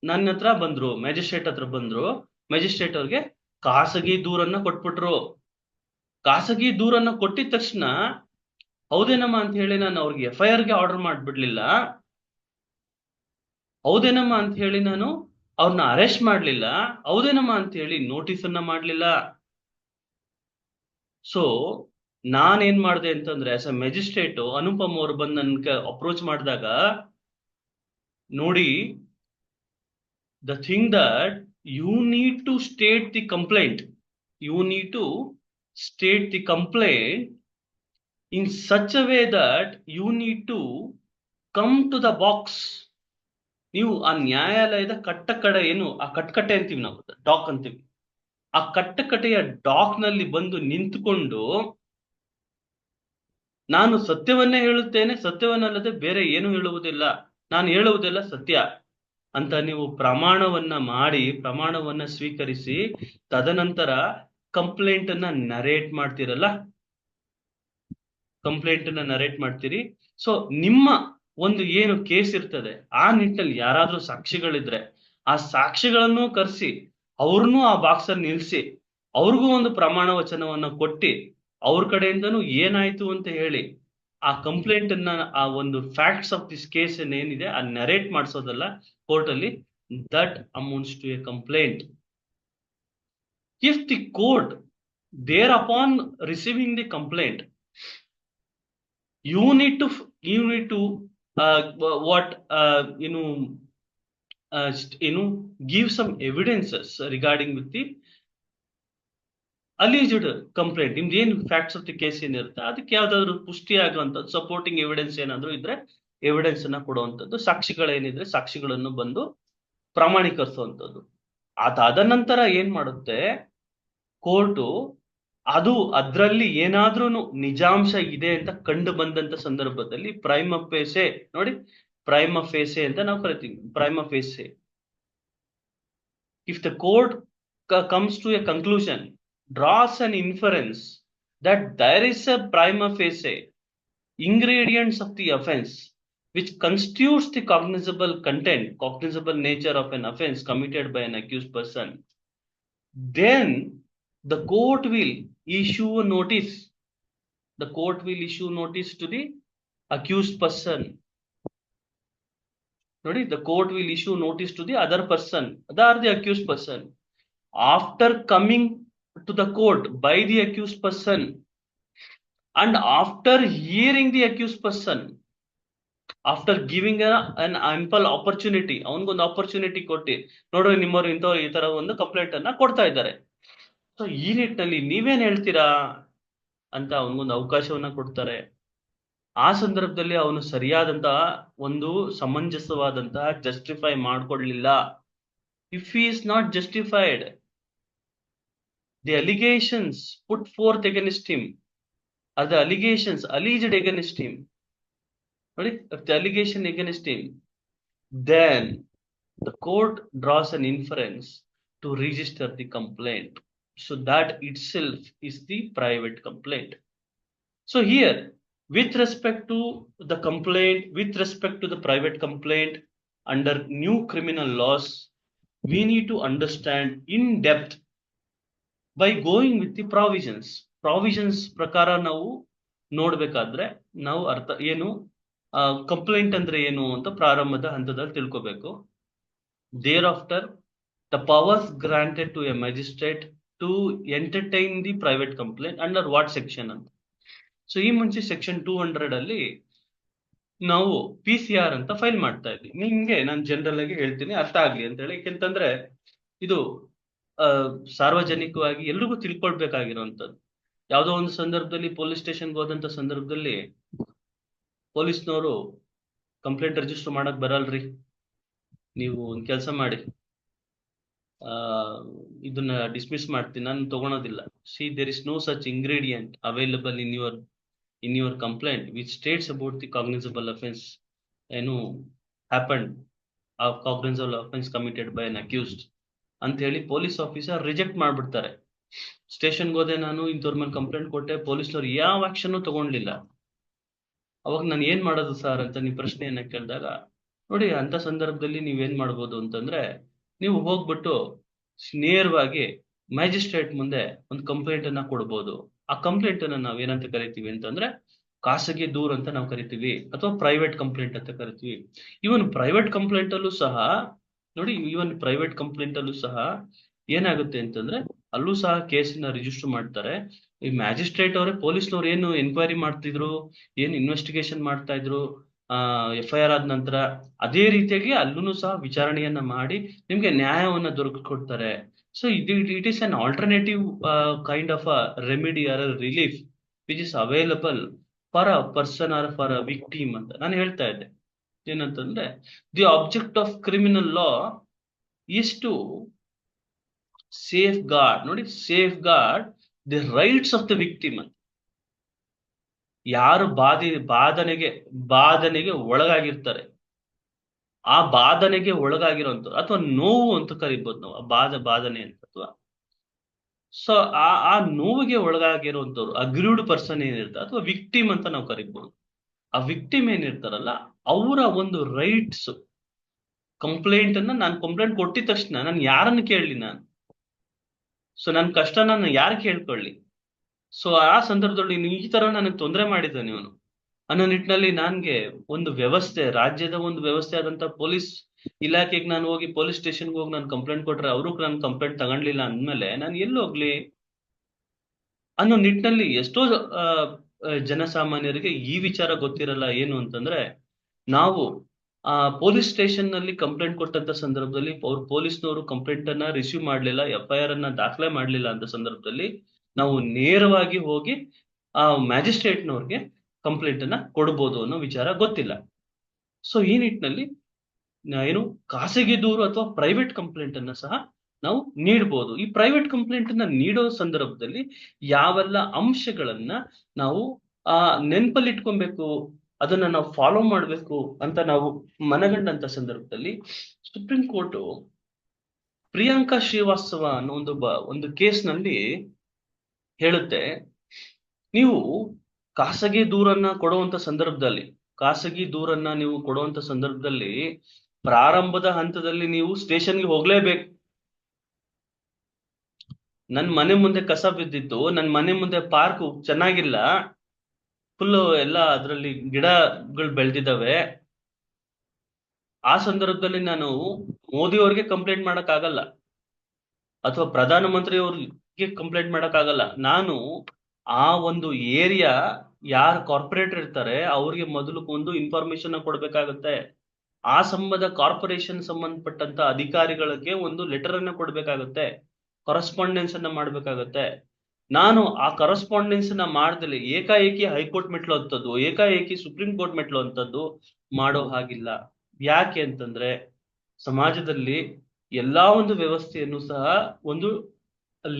ನನ್ನ ಹತ್ರ ಬಂದ್ರು, ಮ್ಯಾಜಿಸ್ಟ್ರೇಟ್ ಹತ್ರ ಬಂದ್ರು. ಮ್ಯಾಜಿಸ್ಟ್ರೇಟ್ ಅವ್ರಿಗೆ ಖಾಸಗಿ ದೂರನ್ನ ಕೊಟ್ಬಿಟ್ರು. ಖಾಸಗಿ ದೂರನ್ನ ಕೊಟ್ಟಿದ ತಕ್ಷಣ ಹೌದೇನಮ್ಮ ಅಂತ ಹೇಳಿ ನಾನು ಅವ್ರಿಗೆ FIR ಗೆ ಆರ್ಡರ್ ಮಾಡ್ಬಿಡ್ಲಿಲ್ಲ. ಹೌದೇನಮ್ಮ ಅಂತ ಹೇಳಿ ನಾನು ಅವ್ರನ್ನ ಅರೆಸ್ಟ್ ಮಾಡ್ಲಿಲ್ಲ. ಹೌದೇನಮ್ಮ ಅಂತ ಹೇಳಿ ನೋಟಿಸ್ ಅನ್ನ ಮಾಡ್ಲಿಲ್ಲ. ಸೊ ನಾನೇನ್ ಮಾಡಿದೆ ಅಂತಂದ್ರೆ, ಆಸ್ ಅ ಮ್ಯಾಜಿಸ್ಟ್ರೇಟ್, ಅನುಪಮ್ ಅವರು ಬಂದು ನನ್ಗೆ ಅಪ್ರೋಚ್ ಮಾಡಿದಾಗ, ನೋಡಿ, the thing that you need to state the complaint, you need to state the complaint in such a way that you need to come to the box. ನೀವು ಆ ನ್ಯಾಯಾಲಯದ ಕಟ್ಟಕಡೆ, ಏನು ಆ ಕಟ್ಕಟೆ ಅಂತೀವಿ ನಾವು, ಡಾಕ್ ಅಂತೀವಿ, ಆ ಕಟ್ಟಕಟೆಯ ಡಾಕ್ ನಲ್ಲಿ ಬಂದು ನಿಂತುಕೊಂಡು, ನಾನು ಸತ್ಯವನ್ನೇ ಹೇಳುತ್ತೇನೆ, ಸತ್ಯವನ್ನಲ್ಲದೆ ಬೇರೆ ಏನು ಹೇಳುವುದಿಲ್ಲ, ನಾನು ಹೇಳುವುದೆಲ್ಲ ಸತ್ಯ ಅಂತ ನೀವು ಪ್ರಮಾಣವನ್ನ ಮಾಡಿ, ಪ್ರಮಾಣವನ್ನ ಸ್ವೀಕರಿಸಿ, ತದನಂತರ ಕಂಪ್ಲೇಂಟ್ ಅನ್ನ ನರೇಟ್ ಮಾಡ್ತೀರಲ್ಲ, ಕಂಪ್ಲೇಂಟ್ ಅನ್ನ ನರೇಟ್ ಮಾಡ್ತೀರಿ. ಸೊ ನಿಮ್ಮ ಒಂದು ಏನು ಕೇಸ್ ಇರ್ತದೆ, ಆ ನಿಟ್ಟಿನಲ್ಲಿ ಯಾರಾದ್ರೂ ಸಾಕ್ಷಿಗಳಿದ್ರೆ ಆ ಸಾಕ್ಷಿಗಳನ್ನು ಕರೆಸಿ, ಅವ್ರನ್ನೂ ಆ ಬಾಕ್ಸ್ ಅಲ್ಲಿ ನಿಲ್ಸಿ, ಅವ್ರಿಗೂ ಒಂದು ಪ್ರಮಾಣ ವಚನವನ್ನ ಕೊಟ್ಟಿ, ಅವ್ರ ಕಡೆಯಿಂದನೂ ಏನಾಯ್ತು ಅಂತ ಹೇಳಿ ಆ ಕಂಪ್ಲೇಂಟ್ ಅನ್ನ, ಆ ಒಂದು ಫ್ಯಾಕ್ಟ್ಸ್ ಆಫ್ ದಿಸ್ ಕೇಸ್ ಏನಿದೆ ಆ ನರೇಟ್ ಮಾಡಿಸೋದಲ್ಲ ಕೋರ್ಟ್ ಅಲ್ಲಿ, that amounts to a complaint. If the court thereupon receiving the complaint, you need to what give some evidences regarding with the alleged complaint. ನಿಮ್ದು ಏನು facts of the case ಏನಿರುತ್ತೆ ಅದಕ್ಕೆ ಯಾವ್ದಾದ್ರು ಪುಷ್ಟಿ ಆಗುವಂಥದ್ದು supporting evidence ಏನಾದ್ರು ಇದ್ರೆ evidence ಅನ್ನ ಕೊಡುವಂಥದ್ದು, ಸಾಕ್ಷಿಗಳೇನಿದ್ರೆ ಸಾಕ್ಷಿಗಳನ್ನು ಬಂದು ಪ್ರಮಾಣೀಕರಿಸುವಂಥದ್ದು. ಅದಾದ ನಂತರ ಏನ್ ಮಾಡುತ್ತೆ ಕೋರ್ಟು, ಅದು ಅದ್ರಲ್ಲಿ ಏನಾದ್ರೂ ನಿಜಾಂಶ ಇದೆ ಅಂತ ಕಂಡು ಬಂದಂತ ಸಂದರ್ಭದಲ್ಲಿ ಪ್ರೈಮ ಫೇಸೆ, ನೋಡಿ ಪ್ರೈಮ ಫೇಸೆ ಅಂತ ನಾವು ಕರಿತೀವಿ, prima facie. If the court comes to a conclusion, draws an inference that there is a prima facie ingredients of the offense which constitutes the cognizable content, cognizable nature of an offense committed by an accused person, then the court will issue a notice. The court will issue notice to the accused person. Nodi, the court will issue notice to the other person, the accused person. After coming to the court by the accused person and after hearing the accused person, after giving an ample opportunity, ಅವನಿಗೊಂದು opportunity ಕೊಟ್ಟು, ನೋಡ್ರಿ ನಿಮ್ಮವ್ರು ಇಂಥವ್ರು ಈ ತರ ಒಂದು complaint ಅನ್ನ ಕೊಡ್ತಾ ಇದ್ದಾರೆ, ಸೊ ಈ ನಿಟ್ಟಿನಲ್ಲಿ ನೀವೇನ್ ಹೇಳ್ತೀರಾ ಅಂತ ಅವನಿಗೊಂದು ಅವಕಾಶವನ್ನ ಕೊಡ್ತಾರೆ. ಆ ಸಂದರ್ಭದಲ್ಲಿ ಅವನು ಸರಿಯಾದಂತಹ ಒಂದು ಸಮಂಜಸವಾದಂತಹ ಜಸ್ಟಿಫೈ ಮಾಡ್ಕೊಡ್ಲಿಲ್ಲ, if he is not justified, the allegations put forth against him are the allegations alleged against him, right? If the allegation against him, then the court draws an inference to register the complaint. So that itself is the private complaint. So here, with respect to the complaint, with respect to the private complaint under new criminal laws, we need to understand in depth by going with the provisions. Provisions ಪ್ರಕಾರ ನಾವು ನೋಡ್ಬೇಕಾದ್ರೆ ನಾವು ಅರ್ಥ ಏನು, complaint ಅಂದ್ರೆ ಏನು ಅಂತ ಪ್ರಾರಂಭದ ಹಂತದಲ್ಲಿ ತಿಳ್ಕೋಬೇಕು. Thereafter the powers granted to a magistrate to entertain the private complaint under what section ಅಂತ. ಸೊ ಈ ಮುಂಚೆ ಸೆಕ್ಷನ್ 200 ಅಲ್ಲಿ ನಾವು PCR ಅಂತ ಫೈಲ್ ಮಾಡ್ತಾ ಇದ್ವಿ. ನಿಮ್ಗೆ ನಾನು ಜನರಲ್ ಆಗಿ ಹೇಳ್ತೀನಿ ಅರ್ಥ ಆಗ್ಲಿ ಅಂತ ಹೇಳಿ, ಯಾಕೆಂತಂದ್ರೆ ಇದು ಸಾರ್ವಜನಿಕವಾಗಿ ಎಲ್ರಿಗೂ ತಿಳ್ಕೊಳ್ಬೇಕಾಗಿರುವಂತದ್ದು. ಯಾವುದೋ ಒಂದು ಸಂದರ್ಭದಲ್ಲಿ ಪೊಲೀಸ್ ಸ್ಟೇಷನ್ಗೆ ಹೋದಂತ ಸಂದರ್ಭದಲ್ಲಿ ಪೊಲೀಸ್ನವರು ಕಂಪ್ಲೇಂಟ್ ರಿಜಿಸ್ಟರ್ ಮಾಡಕ್ ಬರಲ್ರಿ, ನೀವು ಒಂದ್ ಕೆಲಸ ಮಾಡಿ, ಇದನ್ನ ಡಿಸ್ಮಿಸ್ ಮಾಡ್ತೀನಿ, ನಾನು ತಗೊಳೋದಿಲ್ಲ. See there is no such ingredient available in your complaint which states about the cognizable offense ಏನು happened, a cognizable offense committed by an accused ಅಂತ ಹೇಳಿ ಪೊಲೀಸ್ ಆಫೀಸರ್ ರಿಜೆಕ್ಟ್ ಮಾಡ್ಬಿಡ್ತಾರೆ. ಸ್ಟೇಷನ್ಗೆ ಹೋದೆ, ನಾನು ಇಂಥವ್ರ ಮೇಲೆ ಕಂಪ್ಲೇಂಟ್ ಕೊಟ್ಟೆ, ಪೊಲೀಸ್ನವ್ರು ಯಾವ ಆಕ್ಷನ್ ತಗೊಂಡ್ಲಿಲ್ಲ. ಅವಾಗ ನಾನು ಏನ್ ಮಾಡೋದು ಸರ್ ಅಂತ ನೀವು ಪ್ರಶ್ನೆಯನ್ನ ಕೇಳಿದಾಗ, ನೋಡಿ ಅಂತ ಸಂದರ್ಭದಲ್ಲಿ ನೀವೇನ್ ಮಾಡ್ಬೋದು ಅಂತಂದ್ರೆ, ನೀವು ಹೋಗ್ಬಿಟ್ಟು ನೇರವಾಗಿ ಮ್ಯಾಜಿಸ್ಟ್ರೇಟ್ ಮುಂದೆ ಒಂದು ಕಂಪ್ಲೇಂಟ್ ಅನ್ನ ಕೊಡ್ಬೋದು. ಆ ಕಂಪ್ಲೇಂಟ್ ಅನ್ನ ನಾವ್ ಏನಂತ ಕರಿತೀವಿ ಅಂತಂದ್ರೆ ಖಾಸಗಿ ದೂರು ಅಂತ ನಾವು ಕರಿತೀವಿ, ಅಥವಾ ಪ್ರೈವೇಟ್ ಕಂಪ್ಲೇಂಟ್ ಅಂತ ಕರಿತೀವಿ. ಇವನ್ ಪ್ರೈವೇಟ್ ಕಂಪ್ಲೇಂಟ್ ಅಲ್ಲೂ ಸಹ ನೋಡಿ, ಇವನ್ ಪ್ರೈವೇಟ್ ಕಂಪ್ಲೇಂಟ್ ಅಲ್ಲೂ ಸಹ ಏನಾಗುತ್ತೆ ಅಂತಂದ್ರೆ ಅಲ್ಲೂ ಸಹ ಕೇಸನ್ನ ರಿಜಿಸ್ಟರ್ ಮಾಡ್ತಾರೆ. ಈ ಮ್ಯಾಜಿಸ್ಟ್ರೇಟ್ ಅವರೇ ಪೊಲೀಸ್ನವ್ರು ಏನು ಎನ್ಕ್ವೈರಿ ಮಾಡ್ತಿದ್ರು, ಏನು ಇನ್ವೆಸ್ಟಿಗೇಷನ್ ಮಾಡ್ತಾ ಇದ್ರು FIR ಆದ ನಂತರ, ಅದೇ ರೀತಿಯಾಗಿ ಅಲ್ಲೂ ಸಹ ವಿಚಾರಣೆಯನ್ನ ಮಾಡಿ ನಿಮ್ಗೆ ನ್ಯಾಯವನ್ನ ದೊರಕಿಸ್ಕೊಡ್ತಾರೆ. So it is an alternative kind of a remedy or relief which is available for a person or for a victim ಅಂತ ನಾನು ಹೇಳ್ತಾ ಇದ್ದೆ. ಏನಂತಂದ್ರೆ the object of criminal law is to safeguard, ನೋಡಿ safeguard the rights of the victim ಅಂತ. ಯಾರು ಬಾಧನೆಗೆ ಒಳಗಾಗಿರ್ತಾರೆ, ಆ ಬಾಧನೆಗೆ ಒಳಗಾಗಿರೋಂಥವ್ರು ಅಥವಾ ನೋವು ಅಂತ ಕರಿಬಹುದು ನಾವು, ಆ ಬಾಧನೆ ಅಂತ. ಅಥವಾ ಸೊ ಆ ನೋವಿಗೆ ಒಳಗಾಗಿರುವಂತವ್ರು ಅಗ್ರೀವ್ಡ್ ಪರ್ಸನ್ ಏನಿರ್ತಾರೆ ಅಥವಾ ವಿಕ್ಟಿಮ್ ಅಂತ ನಾವು ಕರಿಬಹುದು. ಆ ವಿಕ್ಟಿಮ್ ಏನಿರ್ತಾರಲ್ಲ ಅವರ ಒಂದು ರೈಟ್ಸ್, ಕಂಪ್ಲೇಂಟ್ ಅನ್ನ ನಾನು ಕಂಪ್ಲೇಂಟ್ ಕೊಟ್ಟಿದ ತಕ್ಷಣ ನಾನು ಯಾರನ್ನು ಕೇಳಲಿ, ನಾನು ಸೊ ನನ್ನ ಕಷ್ಟ ನಾನು ಯಾರು ಕೇಳ್ಕೊಳ್ಳಿ. ಸೊ ಆ ಸಂದರ್ಭದಲ್ಲಿ ನೀವು ಈ ತರ ನನಗೆ ತೊಂದರೆ ಮಾಡಿದ್ದಾನೆ ಇವನು ಅನ್ನೋ ನಿಟ್ಟಿನಲ್ಲಿ ನನ್ಗೆ ಒಂದು ವ್ಯವಸ್ಥೆ, ರಾಜ್ಯದ ಒಂದು ವ್ಯವಸ್ಥೆ ಆದಂತ ಪೊಲೀಸ್ ಇಲಾಖೆಗೆ ನಾನು ಹೋಗಿ ಪೊಲೀಸ್ ಸ್ಟೇಷನ್ಗೆ ಹೋಗಿ ನಾನು ಕಂಪ್ಲೇಂಟ್ ಕೊಟ್ರೆ ಅವರು ನಾನು ಕಂಪ್ಲೇಂಟ್ ತಗೊಂಡ್ಲಿಲ್ಲ ಅಂದ್ಮೇಲೆ ನಾನು ಎಲ್ಲಿ ಹೋಗ್ಲಿ ಅನ್ನೋ ನಿಟ್ಟಿನಲ್ಲಿ ಎಷ್ಟೋ ಜನಸಾಮಾನ್ಯರಿಗೆ ಈ ವಿಚಾರ ಗೊತ್ತಿರಲ್ಲ. ಏನು ಅಂತಂದ್ರೆ, ನಾವು ಪೊಲೀಸ್ ಸ್ಟೇಷನ್ ನಲ್ಲಿ ಕಂಪ್ಲೇಂಟ್ ಕೊಟ್ಟಂತ ಸಂದರ್ಭದಲ್ಲಿ ಅವ್ರು ಪೊಲೀಸ್ನವರು ಕಂಪ್ಲೇಂಟ್ ಅನ್ನ ರಿಸೀವ್ ಮಾಡ್ಲಿಲ್ಲ, FIR ಅನ್ನ ದಾಖಲೆ ಮಾಡ್ಲಿಲ್ಲ ಅಂತ ಸಂದರ್ಭದಲ್ಲಿ ನಾವು ನೇರವಾಗಿ ಹೋಗಿ ಆ ಮ್ಯಾಜಿಸ್ಟ್ರೇಟ್ನವ್ರಿಗೆ ಕಂಪ್ಲೇಂಟ್ ಅನ್ನ ಕೊಡ್ಬೋದು ಅನ್ನೋ ವಿಚಾರ ಗೊತ್ತಿಲ್ಲ. ಸೊ ಈ ನಿಟ್ಟಿನಲ್ಲಿ ಏನು ಖಾಸಗಿ ದೂರು ಅಥವಾ ಪ್ರೈವೇಟ್ ಕಂಪ್ಲೇಂಟ್ ಅನ್ನ ಸಹ ನಾವು ನೀಡಬಹುದು. ಈ ಪ್ರೈವೇಟ್ ಕಂಪ್ಲೇಂಟ್ ಅನ್ನ ನೀಡೋ ಸಂದರ್ಭದಲ್ಲಿ ಯಾವೆಲ್ಲ ಅಂಶಗಳನ್ನ ನಾವು ನೆನಪಲ್ಲಿ ಇಟ್ಕೊಬೇಕು, ಅದನ್ನ ನಾವು ಫಾಲೋ ಮಾಡ್ಬೇಕು ಅಂತ ನಾವು ಮನಗಂಡಂತ ಸಂದರ್ಭದಲ್ಲಿ ಸುಪ್ರೀಂ ಕೋರ್ಟ್ ಪ್ರಿಯಾಂಕಾ ಶ್ರೀವಾಸ್ತವ ಅನ್ನೋ ಒಂದು ಕೇಸ್ ನಲ್ಲಿ ಹೇಳುತ್ತೆ, ನೀವು ಖಾಸಗಿ ದೂರನ್ನ ಕೊಡುವಂತ ಸಂದರ್ಭದಲ್ಲಿ ಪ್ರಾರಂಭದ ಹಂತದಲ್ಲಿ ನೀವು ಸ್ಟೇಷನ್ಗೆ ಹೋಗ್ಲೇಬೇಕು. ನನ್ ಮನೆ ಮುಂದೆ ಕಸ ಬಿದ್ದಿತ್ತು, ನನ್ ಮನೆ ಮುಂದೆ ಪಾರ್ಕ್ ಚೆನ್ನಾಗಿಲ್ಲ, ಫುಲ್ ಎಲ್ಲ ಅದರಲ್ಲಿ ಗಿಡಗಳು ಬೆಳೆದಿದ್ದಾವೆ, ಆ ಸಂದರ್ಭದಲ್ಲಿ ನಾನು ಮೋದಿ ಅವ್ರಿಗೆ ಕಂಪ್ಲೇಂಟ್ ಮಾಡಕ್ ಆಗಲ್ಲ ಅಥವಾ ಪ್ರಧಾನ ಮಂತ್ರಿ ಅವ್ರಿಗೆ ಕಂಪ್ಲೇಂಟ್ ಮಾಡಕ್ ಆಗಲ್ಲ. ನಾನು ಆ ಒಂದು ಏರಿಯಾ ಯಾರು ಕಾರ್ಪೊರೇಟರ್ ಇರ್ತಾರೆ ಅವ್ರಿಗೆ ಮೊದಲು ಒಂದು ಇನ್ಫಾರ್ಮೇಶನ್ ಕೊಡ್ಬೇಕಾಗತ್ತೆ. ಆ ಕಾರ್ಪೊರೇಷನ್ ಸಂಬಂಧಪಟ್ಟಂತ ಅಧಿಕಾರಿಗಳಿಗೆ ಒಂದು ಲೆಟರ್ ಅನ್ನ ಕೊಡ್ಬೇಕಾಗತ್ತೆ, ಕರೆಸ್ಪಾಂಡೆನ್ಸ್ ಅನ್ನ ಮಾಡ್ಬೇಕಾಗತ್ತೆ. ನಾನು ಆ ಕರೆಸ್ಪಾಂಡೆನ್ಸ್ ನ ಮಾಡ್ದಲ್ಲಿ ಏಕಾಏಕಿ ಹೈಕೋರ್ಟ್ ಮೆಟ್ಲು ಅಂತದ್ದು, ಏಕಾಏಕಿ ಸುಪ್ರೀಂ ಕೋರ್ಟ್ ಮೆಟ್ಲು ಅಂತದ್ದು ಮಾಡೋ ಹಾಗಿಲ್ಲ. ಯಾಕೆ ಅಂತಂದ್ರೆ ಸಮಾಜದಲ್ಲಿ ಎಲ್ಲಾ ಒಂದು ವ್ಯವಸ್ಥೆಯನ್ನು ಸಹ ಒಂದು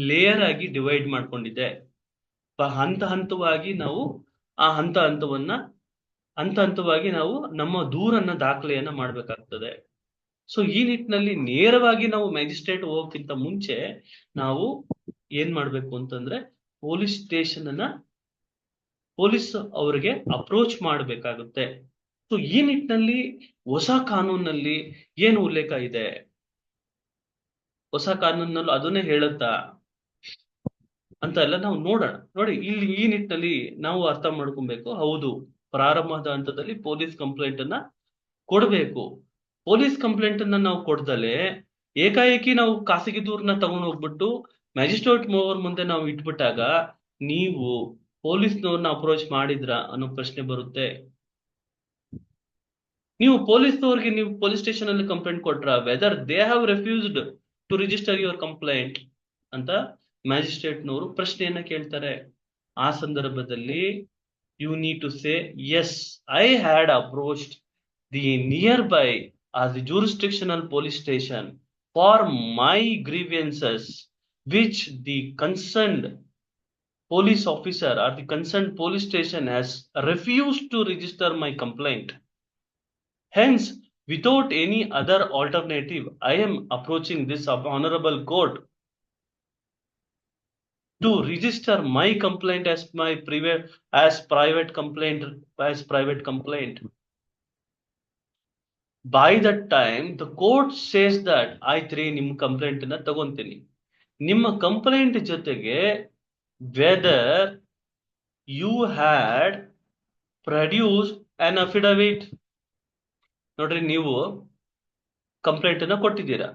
ಲೇಯರ್ ಆಗಿ ಡಿವೈಡ್ ಮಾಡ್ಕೊಂಡಿದೆ. ಹಂತ ಹಂತವಾಗಿ ನಾವು ಆ ಹಂತ ಹಂತವಾಗಿ ನಾವು ನಮ್ಮ ದೂರನ್ನ ದಾಖಲೆಯನ್ನ ಮಾಡ್ಬೇಕಾಗ್ತದೆ. ಸೊ ಈ ನಿಟ್ಟಿನಲ್ಲಿ ನೇರವಾಗಿ ನಾವು ಮ್ಯಾಜಿಸ್ಟ್ರೇಟ್ ಹೋಗೋಕ್ಕಿಂತ ಮುಂಚೆ ನಾವು ಏನ್ ಮಾಡ್ಬೇಕು ಅಂತಂದ್ರೆ ಪೊಲೀಸ್ ಸ್ಟೇಷನ್ ಅನ್ನ ಪೊಲೀಸ್ ಅವರಿಗೆ ಅಪ್ರೋಚ್ ಮಾಡಬೇಕಾಗುತ್ತೆ. ಸೊ ಈ ನಿಟ್ಟಿನಲ್ಲಿ ಹೊಸ ಕಾನೂನಲ್ಲಿ ಏನು ಉಲ್ಲೇಖ ಇದೆ, ಹೊಸ ಕಾನೂನಲ್ಲೂ ಅದನ್ನೇ ಹೇಳುತ್ತಾ ಅಂತ ಎಲ್ಲ ನಾವು ನೋಡೋಣ. ನೋಡಿ ಇಲ್ಲಿ ಈ ನಿಟ್ಟಿನಲ್ಲಿ ನಾವು ಅರ್ಥ ಮಾಡ್ಕೊಬೇಕು, ಹೌದು ಪ್ರಾರಂಭದ ಹಂತದಲ್ಲಿ ಪೊಲೀಸ್ ಕಂಪ್ಲೇಂಟ್ ಅನ್ನ ಕೊಡ್ಬೇಕು. ಪೊಲೀಸ್ ಕಂಪ್ಲೇಂಟ್ ಅನ್ನ ನಾವು ಕೊಡ್ದಲೆ ಏಕಾಏಕಿ ನಾವು ಖಾಸಗಿ ದೂರನ್ನ ತಗೊಂಡು ಹೋಗ್ಬಿಟ್ಟು ಮ್ಯಾಜಿಸ್ಟ್ರೇಟ್ ಮೂವರ್ ಮುಂದೆ ನಾವು ಇಟ್ಬಿಟ್ಟಾಗ ನೀವು ಪೊಲೀಸ್ನವ್ರನ್ನ ಅಪ್ರೋಚ್ ಮಾಡಿದ್ರ ಅನ್ನೋ ಪ್ರಶ್ನೆ ಬರುತ್ತೆ. ನೀವು ಪೊಲೀಸ್ನವ್ರಿಗೆ ನೀವು ಪೊಲೀಸ್ ಸ್ಟೇಷನ್ ಅಲ್ಲಿ ಕಂಪ್ಲೇಂಟ್ ಕೊಟ್ರ, whether they have refused to register your complaint ಅಂತ ಮ್ಯಾಜಿಸ್ಟ್ರೇಟ್ನವರು ಪ್ರಶ್ನೆಯನ್ನ ಕೇಳ್ತಾರೆ. ಆ ಸಂದರ್ಭದಲ್ಲಿ you need to say yes, I had approached the nearby as the jurisdictional police station for my grievances, which the concerned police officer or the concerned police station has refused to register my complaint. Hence, without any other alternative, I am approaching this honorable court to register my complaint as my private complaint. By that time, the court says that ಆಯ್ತ್ರಿ ನಿಮ್ಮ complaint ನ ತಗೊಂತೀನಿ. ನಿಮ್ಮ complaint ಜೊತೆಗೆ whether you had produced an affidavit. ನೋಡ್ರಿ, ನೀವು complaint ಅನ್ನ ಕೊಟ್ಟಿದ್ದೀರಾ.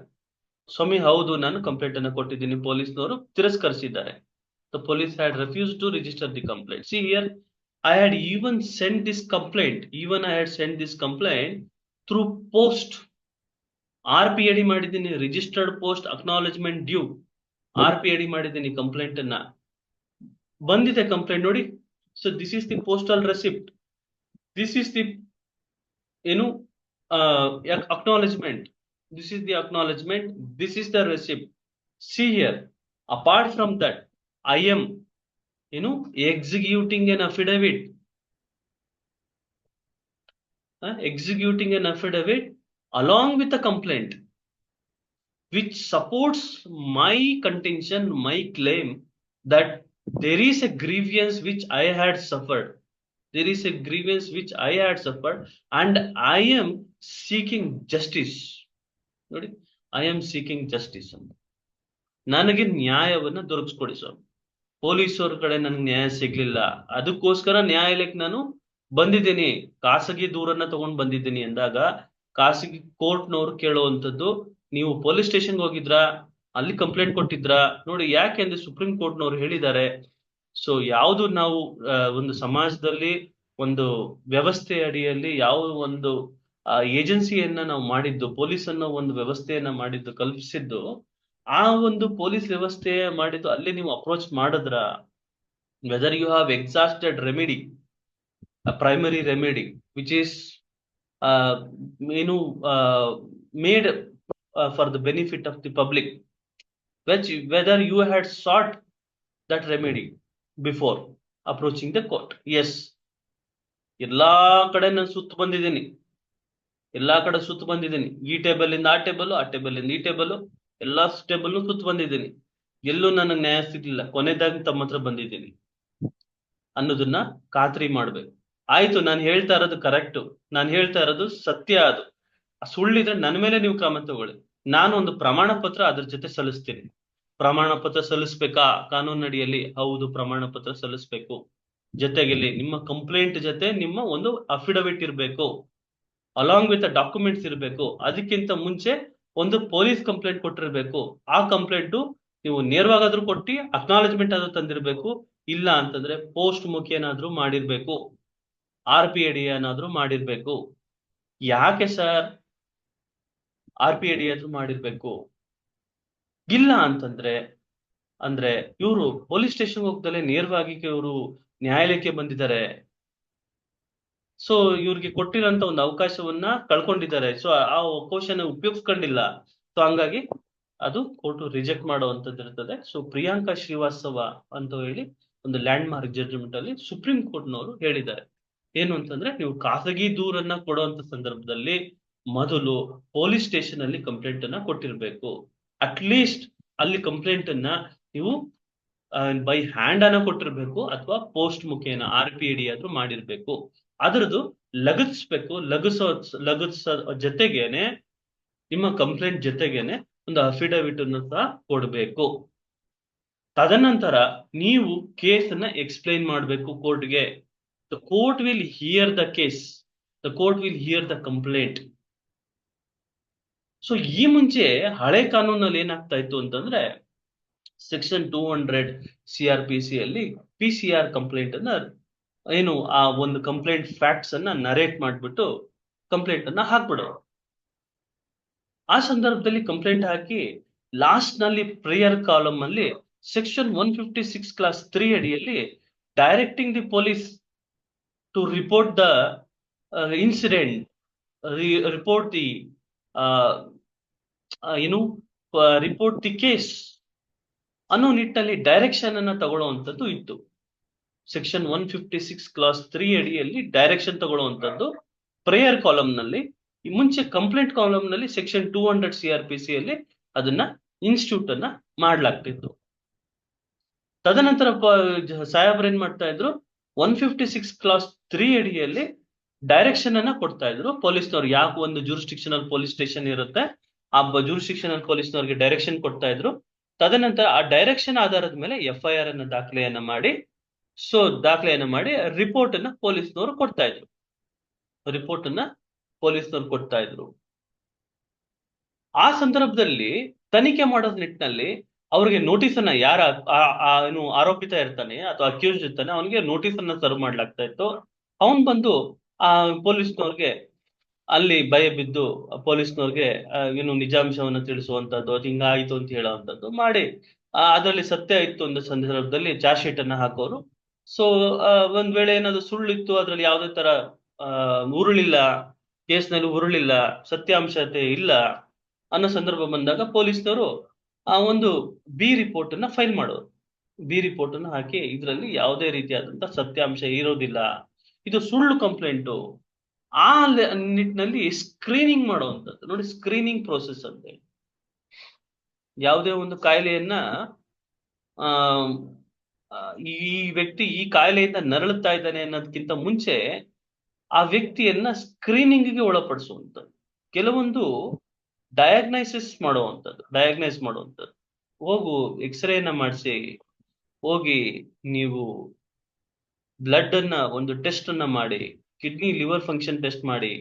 ಸ್ವಾಮಿ ಹೌದು, ನಾನು ಕಂಪ್ಲೇಂಟ್ ಅನ್ನ ಕೊಟ್ಟಿದ್ದೀನಿ, ಪೊಲೀಸ್ನವರು ತಿರಸ್ಕರಿಸಿದ್ದಾರೆ. The police had refused to register the complaint. See here, I had even sent this complaint through post. RPAD ಮಾಡಿದ್ದೀನಿ, registered post acknowledgement due. RPAD ಮಾಡಿದ್ದೀನಿ ಕಂಪ್ಲೇಂಟ್ ಅನ್ನ. ಬಂದಿದೆ ಕಂಪ್ಲೇಂಟ್ ನೋಡಿ. So this is the postal receipt, this is the acknowledgement, this is the acknowledgement, this is the receipt. See here, apart from that, I am executing an affidavit, along with the complaint, which supports my contention, my claim that there is a grievance which I had suffered. There is a grievance which I had suffered and I am seeking justice. ನೋಡಿ, I am seeking justice. ನನಗೆ ನ್ಯಾಯವನ್ನ ದೊರಕಿಸ್ಕೊಡಿ ಸ್ವಾಮಿ. ಪೊಲೀಸರ ಕಡೆ ನನಗೆ ನ್ಯಾಯ ಸಿಗ್ಲಿಲ್ಲ, ಅದಕ್ಕೋಸ್ಕರ ನ್ಯಾಯಾಲಯಕ್ಕೆ ನಾನು ಬಂದಿದ್ದೀನಿ, ಖಾಸಗಿ ದೂರನ್ನ ತಗೊಂಡು ಬಂದಿದ್ದೀನಿ ಅಂದಾಗ ಖಾಸಗಿ ಕೋರ್ಟ್ನವ್ರು ಕೇಳುವಂಥದ್ದು, ನೀವು ಪೊಲೀಸ್ ಸ್ಟೇಷನ್ಗೆ ಹೋಗಿದ್ರಾ, ಅಲ್ಲಿ ಕಂಪ್ಲೇಂಟ್ ಕೊಟ್ಟಿದ್ರಾ? ನೋಡಿ, ಯಾಕೆಂದ್ರೆ ಸುಪ್ರೀಂ ಕೋರ್ಟ್ನವ್ರು ಹೇಳಿದ್ದಾರೆ, ಸೊ ಯಾವುದು ನಾವು ಒಂದು ಸಮಾಜದಲ್ಲಿ ಒಂದು ವ್ಯವಸ್ಥೆ ಅಡಿಯಲ್ಲಿ ಯಾವ ಒಂದು ಏಜೆನ್ಸಿಯನ್ನ ನಾವು ಮಾಡಿದ್ದು, ಪೊಲೀಸ್ ಅನ್ನೋ ಒಂದು ವ್ಯವಸ್ಥೆಯನ್ನ ಮಾಡಿದ್ದು, ಕಲ್ಪಿಸಿದ್ದು, ಆ ಒಂದು ಪೊಲೀಸ್ ವ್ಯವಸ್ಥೆ ಮಾಡಿದ್ದು ಅಲ್ಲಿ ನೀವು ಅಪ್ರೋಚ್ ಮಾಡಿದ್ರ, whether you have exhausted remedy, primary remedy which is made for the benefit of the public, whether you had sought that remedy before approaching the court. Yes, ಎಲ್ಲಾ ಕಡೆ ನಾನು ಸುತ್ತ ಬಂದಿದ್ದೀನಿ, ಈ ಟೇಬಲ್ ಇಂದ ಆ ಟೇಬಲ್, ಆ ಟೇಬಲ್ ಇಂದ ಈ ಟೇಬಲ್, ಎಲ್ಲಾ ಟೇಬಲ್ ಸುತ್ತ ಬಂದಿದ್ದೀನಿ, ಎಲ್ಲೂ ನನಗೆ ನ್ಯಾಯ ಸಿಗ್ಲಿಲ್ಲ, ಕೊನೆದಾಗಿ ತಮ್ಮ ಹತ್ರ ಬಂದಿದ್ದೀನಿ ಅನ್ನೋದನ್ನ ಖಾತ್ರಿ ಮಾಡ್ಬೇಕು. ಆಯ್ತು, ನಾನು ಹೇಳ್ತಾ ಇರೋದು ಕರೆಕ್ಟ್, ನಾನು ಹೇಳ್ತಾ ಇರೋದು ಸತ್ಯ, ಅದು ಸುಳ್ಳಿದ್ರೆ ನನ್ನ ಮೇಲೆ ನೀವು ಕ್ರಮ ತಗೊಳ್ಳಿ. ನಾನು ಒಂದು ಪ್ರಮಾಣ ಪತ್ರ ಅದ್ರ ಜೊತೆ ಸಲ್ಲಿಸ್ತೀನಿ. ಪ್ರಮಾಣ ಪತ್ರ ಸಲ್ಲಿಸ್ಬೇಕಾ ಕಾನೂನಡಿಯಲ್ಲಿ? ಹೌದು, ಪ್ರಮಾಣ ಪತ್ರ ಸಲ್ಲಿಸ್ಬೇಕು. ಜೊತೆಗೆ ನಿಮ್ಮ ಕಂಪ್ಲೇಂಟ್ ಜೊತೆ ನಿಮ್ಮ ಒಂದು ಅಫಿಡವಿಟ್ ಇರಬೇಕು, ಅಲಾಂಗ್ ವಿತ್ ಡಾಕ್ಯುಮೆಂಟ್ಸ್ ಇರಬೇಕು. ಅದಕ್ಕಿಂತ ಮುಂಚೆ ಒಂದು ಪೊಲೀಸ್ ಕಂಪ್ಲೇಂಟ್ ಕೊಟ್ಟಿರ್ಬೇಕು. ಆ ಕಂಪ್ಲೇಂಟ್ ನೀವು ನೇರವಾಗಾದ್ರೂ ಕೊಟ್ಟು ಅಕ್ನಾಲೆಜ್ಮೆಂಟ್ ಆದ್ರೂ ತಂದಿರ್ಬೇಕು, ಇಲ್ಲ ಅಂತಂದ್ರೆ ಪೋಸ್ಟ್ ಮುಖಿ ಏನಾದ್ರೂ ಮಾಡಿರ್ಬೇಕು, RPAD ಏನಾದ್ರೂ ಮಾಡಿರ್ಬೇಕು. ಯಾಕೆ ಸರ್ RPAD ಆದ್ರೂ ಮಾಡಿರ್ಬೇಕು? ಇಲ್ಲ ಅಂತಂದ್ರೆ ಇವರು ಪೊಲೀಸ್ ಸ್ಟೇಷನ್ ಹೋಗ್ದಲೆ ನೇರವಾಗಿ ಇವರು ನ್ಯಾಯಾಲಯಕ್ಕೆ ಬಂದಿದ್ದಾರೆ. ಸೊ ಇವ್ರಿಗೆ ಕೊಟ್ಟಿರೋಂತ ಒಂದು ಅವಕಾಶವನ್ನ ಕಳ್ಕೊಂಡಿದ್ದಾರೆ. ಸೊ ಆ ಅವಕಾಶನ ಉಪಯೋಗಿಸ್ಕೊಂಡಿಲ್ಲ. ಸೊ ಹಂಗಾಗಿ ಅದು ಕೋರ್ಟ್ ರಿಜೆಕ್ಟ್ ಮಾಡುವಂತದ್ದು ಇರ್ತದೆ. ಸೊ ಪ್ರಿಯಾಂಕಾ ಶ್ರೀವಾಸ್ತವ ಅಂತ ಹೇಳಿ ಒಂದು ಲ್ಯಾಂಡ್ ಮಾರ್ಕ್ ಜಡ್ಜ್ಮೆಂಟ್ ಅಲ್ಲಿ ಸುಪ್ರೀಂ ಕೋರ್ಟ್ನವರು ಹೇಳಿದ್ದಾರೆ. ಏನು ಅಂತಂದ್ರೆ, ನೀವು ಖಾಸಗಿ ದೂರನ್ನ ಕೊಡುವಂತ ಸಂದರ್ಭದಲ್ಲಿ ಮೊದಲು ಪೊಲೀಸ್ ಸ್ಟೇಷನ್ ಅಲ್ಲಿ ಕಂಪ್ಲೇಂಟ್ ಅನ್ನ ಕೊಟ್ಟಿರ್ಬೇಕು. ಅಟ್ಲೀಸ್ಟ್ ಅಲ್ಲಿ ಕಂಪ್ಲೇಂಟ್ ಅನ್ನ ನೀವು ಬೈ ಹ್ಯಾಂಡ್ ಅನ್ನ ಕೊಟ್ಟಿರ್ಬೇಕು, ಅಥವಾ ಪೋಸ್ಟ್ ಮುಖೇನ RPAD ಆದ್ರೂ ಮಾಡಿರ್ಬೇಕು. ಅದರದ್ದು ಲಗತ್ಸ್ಬೇಕು. ಲಗತ್ಸ ಜೊತೆಗೇನೆ ನಿಮ್ಮ ಕಂಪ್ಲೇಂಟ್ ಜೊತೆಗೇನೆ ಒಂದು ಅಫಿಡವಿಟ್ ಅನ್ನು ಸಹ ಕೊಡ್ಬೇಕು. ತದನಂತರ ನೀವು ಕೇಸ್ ಅನ್ನ ಎಕ್ಸ್ಪ್ಲೈನ್ ಮಾಡ್ಬೇಕು ಕೋರ್ಟ್ಗೆ. The court will hear the case, the court will hear the complaint. So ಈ ಮುಂಚೆ ಹಳೆ ಕಾನೂನಲ್ಲಿ ಏನಾಗ್ತಾ ಇತ್ತು ಅಂತಂದ್ರೆ ಸೆಕ್ಷನ್ 200 CRPC ಅಲ್ಲಿ PCR ಕಂಪ್ಲೇಂಟ್ ಅನ್ನ ಏನು ಆ ಒಂದು ಕಂಪ್ಲೇಂಟ್ ಫ್ಯಾಕ್ಟ್ಸ್ ಅನ್ನ ನರೇಟ್ ಮಾಡ್ಬಿಟ್ಟು ಕಂಪ್ಲೇಂಟ್ ಅನ್ನ ಹಾಕ್ಬಿಡೋರು. ಆ ಸಂದರ್ಭದಲ್ಲಿ ಕಂಪ್ಲೇಂಟ್ ಹಾಕಿ ಲಾಸ್ಟ್ ನಲ್ಲಿ ಪ್ರೇಯರ್ ಕಾಲಮ್ ಅಲ್ಲಿ ಸೆಕ್ಷನ್ 156 ಕ್ಲಾಸ್ 3 ಅಡಿಯಲ್ಲಿ directing the police to report the incident, report the ಏನು ರಿಪೋರ್ಟ್ ದಿ ಕೇಸ್ ಅನ್ನೋ ನಿಟ್ಟಿನಲ್ಲಿ ಡೈರೆಕ್ಷನ್ ಅನ್ನ ತಗೊಳ್ಳುವಂಥದ್ದು ಇತ್ತು. ಸೆಕ್ಷನ್ 156 ಕ್ಲಾಸ್ 3 ಅಡಿಯಲ್ಲಿ ಡೈರೆಕ್ಷನ್ ತಗೊಳ್ಳುವಂಥದ್ದು ಪ್ರೇಯರ್ ಕಾಲಮ್ ನಲ್ಲಿ. ಮುಂಚೆ ಕಂಪ್ಲೇಂಟ್ ಕಾಲಮ್ ನಲ್ಲಿ ಸೆಕ್ಷನ್ 200 CRPC ಅಲ್ಲಿ ಅದನ್ನ ಇನ್ಸ್ಟಿಟ್ಯೂಟ್ ಅನ್ನ ಮಾಡ್ಲಾಗ್ತಿತ್ತು. ತದನಂತರ ಸಾಹೇಬ್ರು ಏನ್ ಮಾಡ್ತಾ ಇದ್ರು, 156 ಕ್ಲಾಸ್ 3 ಅಡಿಯಲ್ಲಿ ಡೈರೆಕ್ಷನ್ ಅನ್ನ ಕೊಡ್ತಾ ಇದ್ರು ಪೊಲೀಸ್ನವ್ರು. ಯಾಕೆ ಒಂದು ಜೂರಿಸ್ಟಿಕ್ಷನಲ್ ಪೊಲೀಸ್ ಸ್ಟೇಷನ್ ಇರುತ್ತೆ, ಆ ಜೂರಿಸ್ಟಿಕ್ಷನಲ್ ಪೊಲೀಸ್ನವ್ರಿಗೆ ಡೈರೆಕ್ಷನ್ ಕೊಡ್ತಾ ಇದ್ರು. ತದನಂತರ ಆ ಡೈರೆಕ್ಷನ್ ಆಧಾರದ ಮೇಲೆ FIR ಅನ್ನ ದಾಖಲೆಯನ್ನ ಮಾಡಿ ರಿಪೋರ್ಟ್ ಅನ್ನ ಪೊಲೀಸ್ನವರು ಕೊಡ್ತಾ ಇದ್ರು. ರಿಪೋರ್ಟ್ ಅನ್ನ ಪೊಲೀಸ್ನವ್ರು ಕೊಡ್ತಾ ಇದ್ರು. ಆ ಸಂದರ್ಭದಲ್ಲಿ ತನಿಖೆ ಮಾಡೋದ್ ನಿಟ್ಟಿನಲ್ಲಿ ಅವ್ರಿಗೆ ನೋಟಿಸ್ ಅನ್ನ ಏನು ಆರೋಪಿತ ಇರ್ತಾನೆ ಅಥವಾ ಅಕ್ಯೂಸ್ಡ್ ಇರ್ತಾನೆ ಅವನಿಗೆ ನೋಟಿಸ್ ಅನ್ನ ಸರ್ವ್ ಮಾಡ್ಲಾಗ್ತಾ ಇತ್ತು. ಅವನ್ ಬಂದು ಆ ಪೊಲೀಸ್ನವ್ರಿಗೆ ಅಲ್ಲಿ ಭಯ ಬಿದ್ದು ಪೊಲೀಸ್ನವ್ರಿಗೆ ಏನು ನಿಜಾಂಶವನ್ನ ತಿಳಿಸುವಂತದ್ದು, ಅದು ಹಿಂಗಾಯ್ತು ಅಂತ ಹೇಳುವಂತದ್ದು ಮಾಡಿ ಅದರಲ್ಲಿ ಸತ್ಯ ಇತ್ತು ಒಂದು ಸಂದರ್ಭದಲ್ಲಿ ಚಾರ್ಜ್ ಶೀಟ್ ಅನ್ನ ಹಾಕೋರು. ಸೊ ಒಂದ್ ವೇಳೆ ಏನಾದ್ರು ಸುಳ್ಳಿತ್ತು, ಅದ್ರಲ್ಲಿ ಯಾವುದೇ ತರ ಉರುಳಿಲ್ಲ, ಕೇಸ್ನಲ್ಲಿ ಉರುಳಿಲ್ಲ, ಸತ್ಯಾಂಶತೆ ಇಲ್ಲ ಅನ್ನೋ ಸಂದರ್ಭ ಬಂದಾಗ ಪೊಲೀಸ್ನವರು ಆ ಒಂದು ಬಿ ರಿಪೋರ್ಟ್ ಅನ್ನ ಫೈಲ್ ಮಾಡೋರು. ಬಿ ರಿಪೋರ್ಟ್ ಅನ್ನ ಹಾಕಿ ಇದರಲ್ಲಿ ಯಾವುದೇ ರೀತಿಯಾದಂತ ಸತ್ಯಾಂಶ ಇರೋದಿಲ್ಲ, ಇದು ಸುಳ್ಳು ಕಂಪ್ಲೇಂಟು, ಆ ನಿಟ್ಟಿನಲ್ಲಿ ಸ್ಕ್ರೀನಿಂಗ್ ಮಾಡುವಂಥದ್ದು. ನೋಡಿ, ಸ್ಕ್ರೀನಿಂಗ್ ಪ್ರೋಸೆಸ್ ಅಂತ ಹೇಳಿ ಯಾವುದೇ ಒಂದು ಕಾಯಿಲೆಯನ್ನ ಈ ವ್ಯಕ್ತಿ ಈ ಕಾಯಿಲೆಯಿಂದ ನರಳುತ್ತಾ ಇದ್ದಾನೆ ಅನ್ನೋದಕ್ಕಿಂತ ಮುಂಚೆ ಆ ವ್ಯಕ್ತಿಯನ್ನ ಸ್ಕ್ರೀನಿಂಗ್ಗೆ ಒಳಪಡಿಸುವಂಥದ್ದು. ಕೆಲವೊಂದು ಡಯಾಗ್ನೈಸ್ ಮಾಡುವಂಥದ್ದು. ಹೋಗು ಎಕ್ಸ್ರೇನ ಮಾಡಿಸಿ, ಹೋಗಿ ನೀವು ಬ್ಲಡ್ ಅನ್ನ ಒಂದು ಟೆಸ್ಟ್ ಅನ್ನ ಮಾಡಿ, ಕಿಡ್ನಿ ಲಿವರ್ ಫಂಕ್ಷನ್ ಟೆಸ್ಟ್ ಮಾಡಿ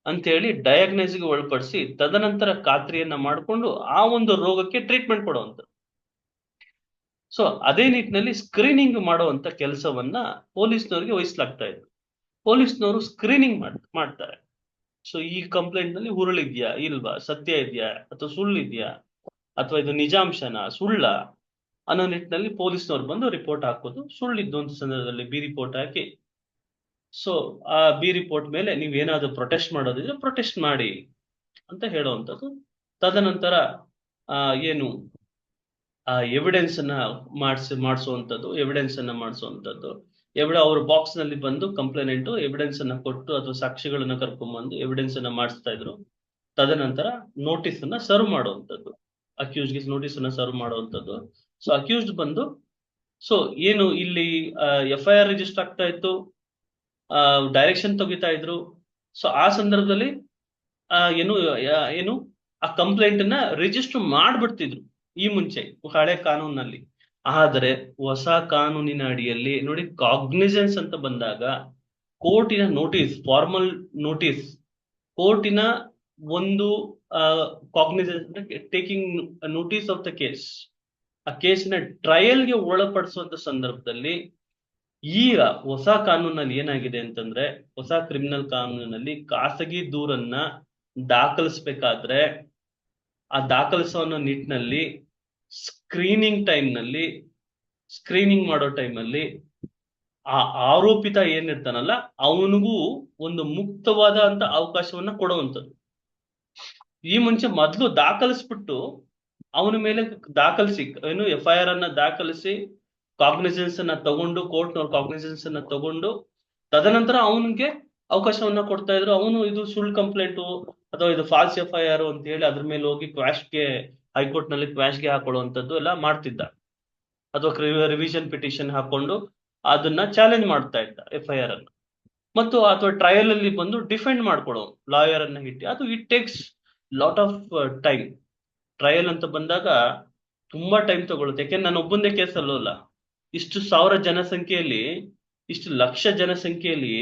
ಅಂತ ಹೇಳಿ ಡಯಾಗ್ನೈಸ್ಗೆ ಒಳಪಡಿಸಿ ತದನಂತರ ಖಾತ್ರಿಯನ್ನ ಮಾಡಿಕೊಂಡು ಆ ಒಂದು ರೋಗಕ್ಕೆ ಟ್ರೀಟ್ಮೆಂಟ್ ಕೊಡುವಂಥದ್ದು. ಸೊ ಅದೇ ನಿಟ್ಟಿನಲ್ಲಿ ಸ್ಕ್ರೀನಿಂಗ್ ಮಾಡುವಂತ ಕೆಲಸವನ್ನ ಪೊಲೀಸ್ನವರಿಗೆ ವಹಿಸಲಾಗ್ತಾ ಇತ್ತು. ಪೊಲೀಸ್ನವರು ಸ್ಕ್ರೀನಿಂಗ್ ಮಾಡ್ತಾರೆ. ಸೊ ಈ ಕಂಪ್ಲೇಂಟ್ ನಲ್ಲಿ ಹುರುಳಿದ್ಯಾ ಇಲ್ವಾ, ಸತ್ಯ ಇದೆಯಾ ಅಥವಾ ಸುಳ್ಳಿದ್ಯಾ, ಅಥವಾ ಇದು ನಿಜಾಂಶನ ಸುಳ್ಳ ಅನ್ನೋ ನಿಟ್ಟಿನಲ್ಲಿ ಪೊಲೀಸ್ನವ್ರು ಬಂದು ರಿಪೋರ್ಟ್ ಹಾಕೋದು. ಸುಳ್ಳಿದ್ದು ಅಂತ ಸಂದರ್ಭದಲ್ಲಿ ಬಿ ರಿಪೋರ್ಟ್ ಹಾಕಿ, ಸೊ ಆ ಬಿ ರಿಪೋರ್ಟ್ ಮೇಲೆ ನೀವೇನಾದ್ರೂ ಪ್ರೊಟೆಸ್ಟ್ ಮಾಡೋದಿದ್ರೆ ಪ್ರೊಟೆಸ್ಟ್ ಮಾಡಿ ಅಂತ ಹೇಳುವಂಥದ್ದು. ತದನಂತರ ಏನು ಎವಿಡೆನ್ಸ್ ಅನ್ನ ಮಾಡಿಸುವಂಥದ್ದು. ಅವ್ರ ಬಾಕ್ಸ್ ನಲ್ಲಿ ಬಂದು ಕಂಪ್ಲೇನೆಂಟ್ ಎವಿಡೆನ್ಸ್ ಅನ್ನ ಕೊಟ್ಟು ಅಥವಾ ಸಾಕ್ಷಿಗಳನ್ನ ಕರ್ಕೊಂಡ್ಬಂದು ಎವಿಡೆನ್ಸ್ ಅನ್ನ ಮಾಡಿಸ್ತಾ ಇದ್ರು. ತದನಂತರ ನೋಟಿಸ್ ಅನ್ನ ಸರ್ವ್ ಮಾಡುವಂಥದ್ದು, ಅಕ್ಯೂಸ್ಗೆ ನೋಟಿಸ್ ಅನ್ನ ಸರ್ವ್ ಮಾಡುವಂಥದ್ದು. ಸೊ ಅಕ್ಯೂಸ್ಡ್ ಬಂದು ಸೊ ಏನು ಇಲ್ಲಿ FIR ರಿಜಿಸ್ಟರ್ ಆಗ್ತಾ ಇತ್ತು, ಡೈರೆಕ್ಷನ್ ತೆಗಿತಾ ಇದ್ರು. ಸೊ ಆ ಸಂದರ್ಭದಲ್ಲಿ ಏನು ಆ ಕಂಪ್ಲೇಂಟ್ ಅನ್ನ ರಿಜಿಸ್ಟರ್ ಮಾಡ್ಬಿಡ್ತಿದ್ರು ಈ ಮುಂಚೆ ಹಳೆ ಕಾನೂನಲ್ಲಿ. ಆದರೆ ಹೊಸ ಕಾನೂನಿನ ಅಡಿಯಲ್ಲಿ ನೋಡಿ, ಕಾಗ್ನಿಸೆನ್ಸ್ ಅಂತ ಬಂದಾಗ ಕೋರ್ಟಿನ ನೋಟಿಸ್, ಫಾರ್ಮಲ್ ನೋಟಿಸ್, ಕೋರ್ಟಿನ ಒಂದು cognisance taking notice of the case, ಆ ಕೇಸಿನ ಟ್ರಯಲ್ಗೆ ಒಳಪಡಿಸುವಂತ ಸಂದರ್ಭದಲ್ಲಿ ಈಗ ಹೊಸ ಕಾನೂನಲ್ಲಿ ಏನಾಗಿದೆ ಅಂತಂದ್ರೆ, ಹೊಸ ಕ್ರಿಮಿನಲ್ ಕಾನೂನಿನಲ್ಲಿ ಖಾಸಗಿ ದೂರನ್ನ ದಾಖಲಿಸ್ಬೇಕಾದ್ರೆ ಆ ದಾಖಲಿಸುವ ನಿಟ್ಟಿನಲ್ಲಿ ಸ್ಕ್ರೀನಿಂಗ್ ಮಾಡೋ ಟೈಮಲ್ಲಿ ಆ ಆರೋಪಿತ ಏನಿರ್ತಾನಲ್ಲ ಅವನಿಗೂ ಒಂದು ಮುಕ್ತವಾದ ಅಂತ ಅವಕಾಶವನ್ನ ಕೊಡುವಂಥದ್ದು. ಈ ಮುಂಚೆ ಮೊದಲು ದಾಖಲಿಸ್ಬಿಟ್ಟು ಅವನ ಮೇಲೆ ದಾಖಲಿಸಿ ಏನು FIR ಅನ್ನ ದಾಖಲಿಸಿ ಕಾಗ್ನಿಸೆನ್ಸ್ ಅನ್ನ ತಗೊಂಡು, ಕೋರ್ಟ್ನವ್ರ ಕಾಗ್ನಿಸೆನ್ಸ್ ಅನ್ನ ತಗೊಂಡು ತದನಂತರ ಅವನಿಗೆ ಅವಕಾಶವನ್ನ ಕೊಡ್ತಾ ಇದ್ರು. ಅವನು ಇದು ಸುಳ್ಳು ಕಂಪ್ಲೇಂಟು ಅಥವಾ ಇದು ಫಾಲ್ಸ್ FIR ಅಂತ ಹೇಳಿ ಅದ್ರ ಮೇಲೆ ಹೋಗಿ ಹೈಕೋರ್ಟ್ ನಲ್ಲಿ ಕ್ವಾಶ್ಗೆ ಹಾಕೊಳ್ಳುವಂಥದ್ದು ಎಲ್ಲ ಮಾಡ್ತಿದ್ದ, ಅಥವಾ ರಿವಿಷನ್ ಪಿಟಿಷನ್ ಹಾಕೊಂಡು ಅದನ್ನ ಚಾಲೆಂಜ್ ಮಾಡ್ತಾ ಇದ್ದ FIR ಅನ್ನು. ಮತ್ತು ಅಥವಾ ಟ್ರಯಲ್ ಅಲ್ಲಿ ಬಂದು ಡಿಫೆಂಡ್ ಮಾಡ್ಕೊಳ್ಳೋ ಲಾಯರ್ ಅನ್ನ ಇಟ್ಟು, ಅದು it takes lot of time. Trial ಅಂತ ಬಂದಾಗ ತುಂಬಾ ಟೈಮ್ ತಗೊಳುತ್ತೆ. ಯಾಕೆಂದ್ರೆ ನಾನು ಒಬ್ಬಂದೇ ಕೇಸ್ ಅಲ್ಲ, ಇಷ್ಟು ಸಾವಿರ ಜನಸಂಖ್ಯೆಯಲ್ಲಿ, ಇಷ್ಟು ಲಕ್ಷ ಜನಸಂಖ್ಯೆಯಲ್ಲಿ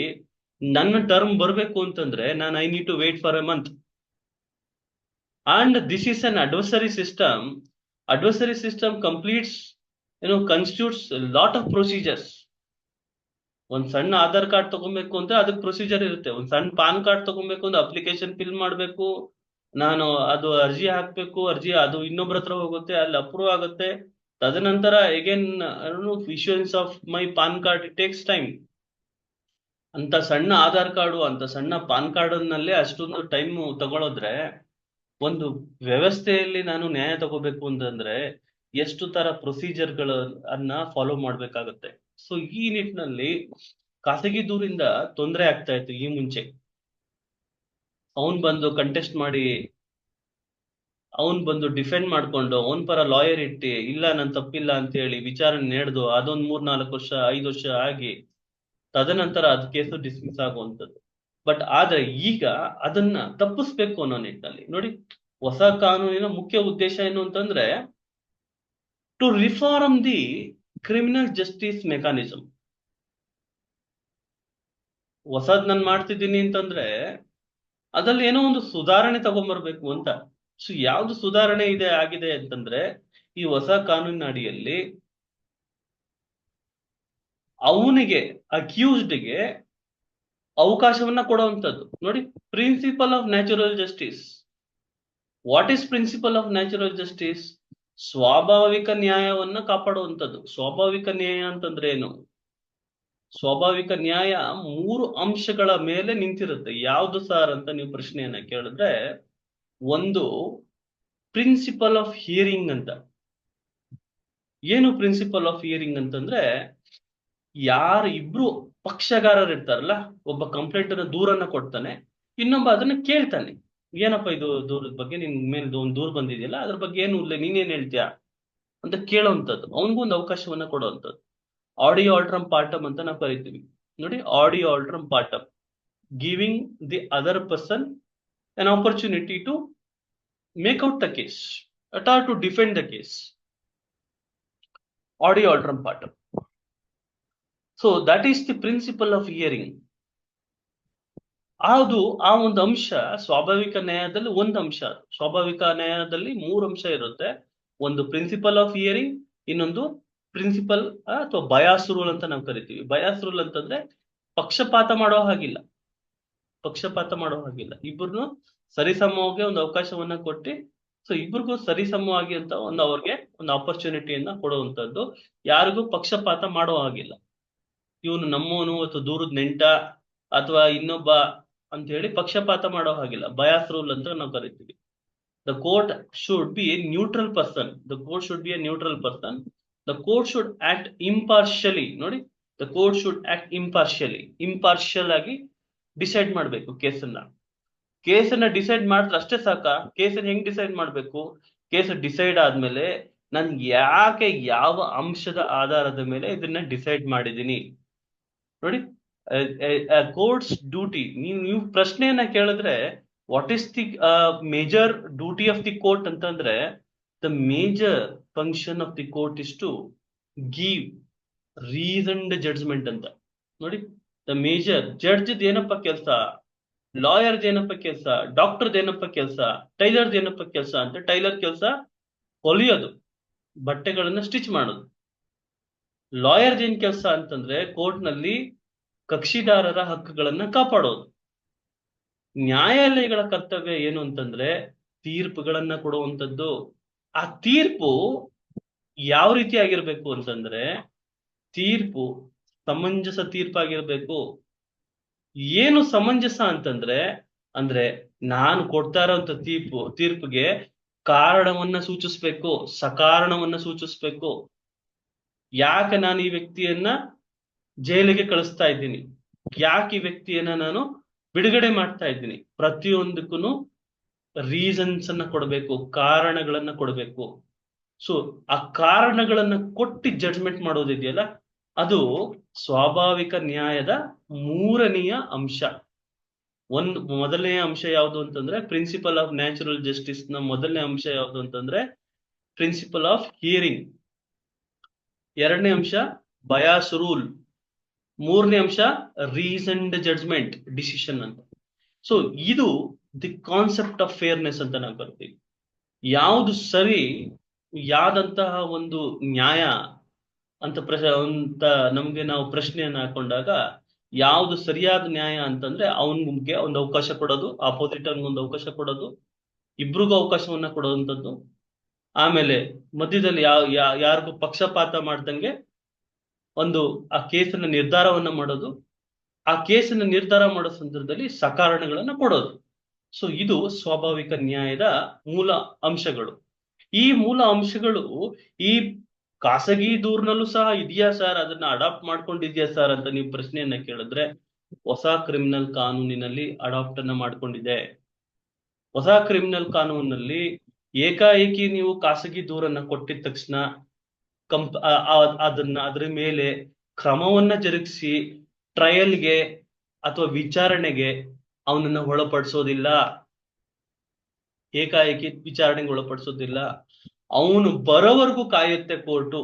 ನನ್ನ ಟರ್ಮ್ ಬರ್ಬೇಕು ಅಂತಂದ್ರೆ ನಾನು I need to wait for a month. And this is an adversary system. Adversary system completes, constitutes a lot of procedures. ಒಂದ್ ಸಣ್ಣ ಆಧಾರ್ ಕಾರ್ಡ್ ತಗೊಬೇಕು ಅಂದ್ರೆ ಅದಕ್ಕೆ ಪ್ರೊಸೀಜರ್ ಇರುತ್ತೆ. ಒಂದ್ ಸಣ್ಣ ಪಾನ್ ಕಾರ್ಡ್ ತಗೊಬೇಕು ಅಂದ್ರೆ ಅಪ್ಲಿಕೇಶನ್ ಫಿಲ್ ಮಾಡ್ಬೇಕು, ನಾನು ಅದು ಅರ್ಜಿ ಹಾಕ್ಬೇಕು, ಅರ್ಜಿ ಅದು ಇನ್ನೊಬ್ರ ಹತ್ರ ಹೋಗುತ್ತೆ, ಅಲ್ಲಿ ಅಪ್ರೂವ್ ಆಗುತ್ತೆ. ತದನಂತರ again issuance of my pan card, it takes time. ಅಂತ ಸಣ್ಣ ಆಧಾರ್ ಕಾರ್ಡು, ಅಂತ ಸಣ್ಣ ಪಾನ್ ಕಾರ್ಡ್ ನಲ್ಲೇ ಅಷ್ಟೊಂದು ಟೈಮ್ ತಗೊಳೋದ್ರೆ ಒಂದು ವ್ಯವಸ್ಥೆಯಲ್ಲಿ ನಾನು ನ್ಯಾಯ ತಗೋಬೇಕು ಅಂತಂದ್ರೆ ಎಷ್ಟು ತರ ಪ್ರೊಸೀಜರ್ಗಳನ್ನ ಫಾಲೋ ಮಾಡ್ಬೇಕಾಗತ್ತೆ. ಸೊ ಈ ನಿಟ್ಟಿನಲ್ಲಿ ಖಾಸಗಿ ದೂರಿಂದ ತೊಂದರೆ ಆಗ್ತಾ ಇತ್ತು ಈ ಮುಂಚೆ. ಅವನ್ ಬಂದು ಕಂಟೆಸ್ಟ್ ಮಾಡಿ, ಅವನ್ ಬಂದು ಡಿಫೆಂಡ್ ಮಾಡ್ಕೊಂಡು, ಅವನ್ ಪರ ಲಾಯರ್ ಇಟ್ಟು ಇಲ್ಲ ನನ್ ತಪ್ಪಿಲ್ಲ ಅಂತ ಹೇಳಿ ವಿಚಾರಣೆ ನಡೆದು ಅದೊಂದ್ 3-4 ವರ್ಷ 5 ವರ್ಷ ಆಗಿ ತದನಂತರ ಅದ್ ಕೇಸು ಡಿಸ್ಮಿಸ್ ಆಗುವಂಥದ್ದು. ಬಟ್ ಆದ್ರೆ ಈಗ ಅದನ್ನ ತಪ್ಪಿಸ್ಬೇಕು ಅನ್ನೋ ನಿಟ್ಟಿನಲ್ಲಿ ನೋಡಿ, ಹೊಸ ಕಾನೂನಿನ ಮುಖ್ಯ ಉದ್ದೇಶ ಏನು ಅಂತಂದ್ರೆ to reform the criminal justice mechanism. ಹೊಸದ್ ನಾನು ಮಾಡ್ತಿದ್ದೀನಿ ಅಂತಂದ್ರೆ ಅದ್ರಲ್ಲಿ ಏನೋ ಒಂದು ಸುಧಾರಣೆ ತಗೊಂಡ್ಬರ್ಬೇಕು ಅಂತ. ಸೊ ಯಾವ್ದು ಸುಧಾರಣೆ ಆಗಿದೆ ಅಂತಂದ್ರೆ ಈ ಹೊಸ ಕಾನೂನಿನ ಅಡಿಯಲ್ಲಿ ಅವನಿಗೆ ಅಕ್ಯೂಸ್ಡ್ಗೆ ಅವಕಾಶವನ್ನ ಕೊಡುವಂಥದ್ದು. ನೋಡಿ, principle of natural justice. What is principle of natural justice? ಸ್ವಾಭಾವಿಕ ನ್ಯಾಯವನ್ನ ಕಾಪಾಡುವಂಥದ್ದು. ಸ್ವಾಭಾವಿಕ ನ್ಯಾಯ ಅಂತಂದ್ರೆ ಏನು? ಸ್ವಾಭಾವಿಕ ನ್ಯಾಯ 3 ಅಂಶಗಳ ಮೇಲೆ ನಿಂತಿರುತ್ತೆ. ಯಾವ್ದು ಸಾರ್ ಅಂತ ನೀವು ಪ್ರಶ್ನೆಯನ್ನ ಕೇಳಿದ್ರೆ, ಒಂದು ಪ್ರಿನ್ಸಿಪಲ್ ಆಫ್ ಹಿಯರಿಂಗ್ ಅಂತ. ಏನು ಪ್ರಿನ್ಸಿಪಲ್ ಆಫ್ ಹಿಯರಿಂಗ್ ಅಂತಂದ್ರೆ, ಯಾರು ಇಬ್ರು ಪಕ್ಷಗಾರರು ಇರ್ತಾರಲ್ಲ, ಒಬ್ಬ ಕಂಪ್ಲೇಂಟ್ ಅನ್ನ ದೂರನ್ನ ಕೊಡ್ತಾನೆ, ಇನ್ನೊಬ್ಬ ಅದನ್ನ ಕೇಳ್ತಾನೆ, ಏನಪ್ಪ ಇದು ದೂರದ ಬಗ್ಗೆ, ನಿನ್ ಮೇಲೆ ಒಂದು ದೂರ ಬಂದಿದೆಯಲ್ಲ ಅದ್ರ ಬಗ್ಗೆ ಏನು ಇಲ್ಲ, ನೀನೇನ್ ಹೇಳ್ತೀಯಾ ಅಂತ ಕೇಳೋವಂಥದ್ದು, ಅವನಿಗೂ ಒಂದು ಅವಕಾಶವನ್ನ ಕೊಡುವಂಥದ್ದು. ಆಡಿಯೋ ಆಲ್ಟ್ರಮ್ ಪಾರ್ಟಮ್ ಅಂತ ನಾವು ಕರಿತೀವಿ. ನೋಡಿ, audi alteram partem, giving the other person an opportunity to make out the case or to defend the case. Audio alteram partem. So that is the principle of hearing. ಅದು ಆ ಒಂದು ಅಂಶ ಸ್ವಾಭಾವಿಕ ನ್ಯಾಯದಲ್ಲಿ ಒಂದು ಅಂಶ. ಸ್ವಾಭಾವಿಕ ನ್ಯಾಯದಲ್ಲಿ 3 ಅಂಶ ಇರುತ್ತೆ. ಒಂದು ಪ್ರಿನ್ಸಿಪಲ್ ಆಫ್ ಹಿಯರಿಂಗ್, ಇನ್ನೊಂದು ಪ್ರಿನ್ಸಿಪಲ್ ಅಥವಾ ಬಯಾಸ್ ರೂಲ್ ಅಂತ ನಾವು ಕರಿತೀವಿ. ಬಯಾಸ್ ರೂಲ್ ಅಂತಂದ್ರೆ ಪಕ್ಷಪಾತ ಮಾಡೋ ಹಾಗಿಲ್ಲ, ಪಕ್ಷಪಾತ ಮಾಡೋ ಹಾಗಿಲ್ಲ. ಇಬ್ಬರನ್ನು ಸರಿಸಮವಾಗಿ ಒಂದು ಅವಕಾಶವನ್ನ ಕೊಟ್ಟು, ಸೊ ಇಬ್ಬರಿಗೂ ಸರಿಸಮವಾಗಿ ಅಂತ ಅವ್ರಿಗೆ ಒಂದು ಆಪರ್ಚುನಿಟಿಯನ್ನ ಕೊಡುವಂತದ್ದು. ಯಾರಿಗೂ ಪಕ್ಷಪಾತ ಮಾಡೋ ಹಾಗಿಲ್ಲ. ಇವನು ನಮ್ಮವನು ಅಥವಾ ದೂರದ ನೆಂಟ ಅಥವಾ ಇನ್ನೊಬ್ಬ ಅಂತ ಹೇಳಿ ಪಕ್ಷಪಾತ ಮಾಡೋ ಹಾಗಿಲ್ಲ. ಬಯಾಸ್ ರೂಲ್ ಅಂತ ನಾವು ಕರಿತೀವಿ. The court should be a neutral person. The court should be a neutral person. The court should act impartially. ನೋಡಿ, the court should act impartially. Impartial ಆಗಿ ಡಿಸೈಡ್ ಮಾಡ್ಬೇಕು ಕೇಸನ್ನ. ಕೇಸನ್ನ ಡಿಸೈಡ್ ಮಾಡಿದ್ರೆ ಅಷ್ಟೇ ಸಾಕ? ಕೇಸನ್ನ ಹೆಂಗ್ ಡಿಸೈಡ್ ಮಾಡ್ಬೇಕು? ಕೇಸ್ ಡಿಸೈಡ್ ಆದ್ಮೇಲೆ ನಾನು ಯಾಕೆ, ಯಾವ ಅಂಶದ ಆಧಾರದ ಮೇಲೆ ಇದನ್ನ ಡಿಸೈಡ್ ಮಾಡಿದೀನಿ. ನೋಡಿ, ಕೋರ್ಟ್ಸ್ ಡ್ಯೂಟಿ. ನೀವು ಪ್ರಶ್ನೆಯನ್ನ ಕೇಳಿದ್ರೆ what is the major duty of the court ಅಂತಂದ್ರೆ, the major function of the court is to give reasoned judgment ಅಂತ. ನೋಡಿ, ದ ಮೇಜರ್ ಜಡ್ಜ್ ಏನಪ್ಪ ಕೆಲಸ, ಲಾಯರ್ದ್ ಏನಪ್ಪ ಕೆಲಸ, ಡಾಕ್ಟರ್ದ್ ಏನಪ್ಪ ಕೆಲಸ, ಟೈಲರ್ದ್ ಏನಪ್ಪ ಕೆಲಸ ಅಂತ. ಟೈಲರ್ ಕೆಲಸ ಹೊಲಿಯೋದು, ಬಟ್ಟೆಗಳನ್ನ ಸ್ಟಿಚ್ ಮಾಡೋದು. ಲಾಯರ್ದ್ ಏನ್ ಕೆಲಸ ಅಂತಂದ್ರೆ ಕೋರ್ಟ್ ನಲ್ಲಿ ಕಕ್ಷಿದಾರರ ಹಕ್ಕುಗಳನ್ನ ಕಾಪಾಡೋದು. ನ್ಯಾಯಾಲಯಗಳ ಕರ್ತವ್ಯ ಏನು ಅಂತಂದ್ರೆ ತೀರ್ಪುಗಳನ್ನ ಕೊಡುವಂಥದ್ದು. ಆ ತೀರ್ಪು ಯಾವ ರೀತಿ ಆಗಿರ್ಬೇಕು ಅಂತಂದ್ರೆ, ತೀರ್ಪು ಸಮಂಜಸ ತೀರ್ಪಾಗಿರ್ಬೇಕು. ಏನು ಸಮಂಜಸ ಅಂತಂದ್ರೆ, ಅಂದ್ರೆ ನಾನು ಕೊಡ್ತಾ ಇರೋಂಥ ತೀರ್ಪಿಗೆ ಕಾರಣವನ್ನ ಸೂಚಿಸ್ಬೇಕು, ಸಕಾರಣವನ್ನ ಸೂಚಿಸ್ಬೇಕು. ಯಾಕೆ ನಾನು ಈ ವ್ಯಕ್ತಿಯನ್ನ ಜೈಲಿಗೆ ಕಳಿಸ್ತಾ ಇದ್ದೀನಿ, ಯಾಕೆ ಈ ವ್ಯಕ್ತಿಯನ್ನ ನಾನು ಬಿಡುಗಡೆ ಮಾಡ್ತಾ ಇದ್ದೀನಿ, ಪ್ರತಿಯೊಂದಕ್ಕೂ ರೀಸನ್ಸ್ ಅನ್ನ ಕೊಡಬೇಕು, ಕಾರಣಗಳನ್ನ ಕೊಡಬೇಕು. ಸೊ ಆ ಕಾರಣಗಳನ್ನ ಕೊಟ್ಟು ಜಡ್ಜ್ಮೆಂಟ್ ಮಾಡೋದಿದೆಯಲ್ಲ, ಅದು ಸ್ವಾಭಾವಿಕ ನ್ಯಾಯದ 3ನೆಯ ಅಂಶ. ಮೊದಲನೆಯ ಅಂಶ ಯಾವುದು ಅಂತಂದ್ರೆ ಪ್ರಿನ್ಸಿಪಲ್ ಆಫ್ ನ್ಯಾಚುರಲ್ ಜಸ್ಟಿಸ್ ನ ಮೊದಲನೇ ಅಂಶ ಯಾವುದು ಅಂತಂದ್ರೆ ಪ್ರಿನ್ಸಿಪಲ್ ಆಫ್ ಹಿಯರಿಂಗ್. 2ನೇ ಅಂಶ ಬಯಾಸ್ ರೂಲ್. 3ನೇ ಅಂಶ ರೀಸನ್ಡ್ ಜಡ್ಜ್ಮೆಂಟ್ ಡಿಸಿಷನ್ ಅಂತ. ಸೊ ಇದು ದಿ ಕಾನ್ಸೆಪ್ಟ್ ಆಫ್ ಫೇರ್ನೆಸ್ ಅಂತ ನಾವು ಬರ್ತೀವಿ. ಯಾವುದು ಸರಿ, ಯಾದಂತಹ ಒಂದು ನ್ಯಾಯ ಅಂತ ನಮ್ಗೆ ನಾವು ಪ್ರಶ್ನೆಯನ್ನ ಹಾಕೊಂಡಾಗ, ಯಾವುದು ಸರಿಯಾದ ನ್ಯಾಯ ಅಂತಂದ್ರೆ ಅವನಿಗೆ ಒಂದು ಅವಕಾಶ ಕೊಡೋದು, ಆಪೋಸಿಟ್ ಒಂದು ಅವಕಾಶ ಕೊಡೋದು, ಇಬ್ರಿಗೂ ಅವಕಾಶವನ್ನ ಕೊಡುವಂಥದ್ದು. ಆಮೇಲೆ ಮಧ್ಯದಲ್ಲಿ ಯಾರಿಗೂ ಪಕ್ಷಪಾತ ಮಾಡ್ದಂಗೆ ಒಂದು ಆ ಕೇಸನ್ನ ನಿರ್ಧಾರವನ್ನ ಮಾಡೋದು, ಆ ಕೇಸನ್ನ ನಿರ್ಧಾರ ಮಾಡೋ ಸಂದರ್ಭದಲ್ಲಿ ಸಕಾರಣಗಳನ್ನ ಕೊಡೋದು. ಸೊ ಇದು ಸ್ವಾಭಾವಿಕ ನ್ಯಾಯದ ಮೂಲ ಅಂಶಗಳು. ಈ ಮೂಲ ಅಂಶಗಳು ಈ ಖಾಸಗಿ ದೂರಿನಲ್ಲೂ ಸಹ ಇದೆಯಾ ಸರ್, ಅದನ್ನ ಅಡಾಪ್ಟ್ ಮಾಡ್ಕೊಂಡಿದ್ಯಾ ಸರ್ ಅಂತ ನೀವು ಪ್ರಶ್ನೆಯನ್ನ ಕೇಳಿದ್ರೆ, ಹೊಸ ಕ್ರಿಮಿನಲ್ ಕಾನೂನಿನಲ್ಲಿ ಅಡಾಪ್ಟ್ ಅನ್ನ ಮಾಡ್ಕೊಂಡಿದೆ. ಹೊಸ ಕ್ರಿಮಿನಲ್ ಕಾನೂನಿನಲ್ಲಿ ಏಕಾಏಕಿ ನೀವು ಖಾಸಗಿ ದೂರನ್ನ ಕೊಟ್ಟಿದ ತಕ್ಷಣ ಅದ್ರ ಮೇಲೆ ಕ್ರಮವನ್ನ ಜರುಗಿಸಿ ಟ್ರಯಲ್ಗೆ ಅಥವಾ ವಿಚಾರಣೆಗೆ ಅವನನ್ನ ಒಳಪಡಿಸೋದಿಲ್ಲ. ಏಕಾಏಕಿ ವಿಚಾರಣೆಗೆ ಒಳಪಡಿಸೋದಿಲ್ಲ. ಅವನು ಬರೋವರೆಗೂ ಕಾಯುತ್ತೆ ಕೋರ್ಟು.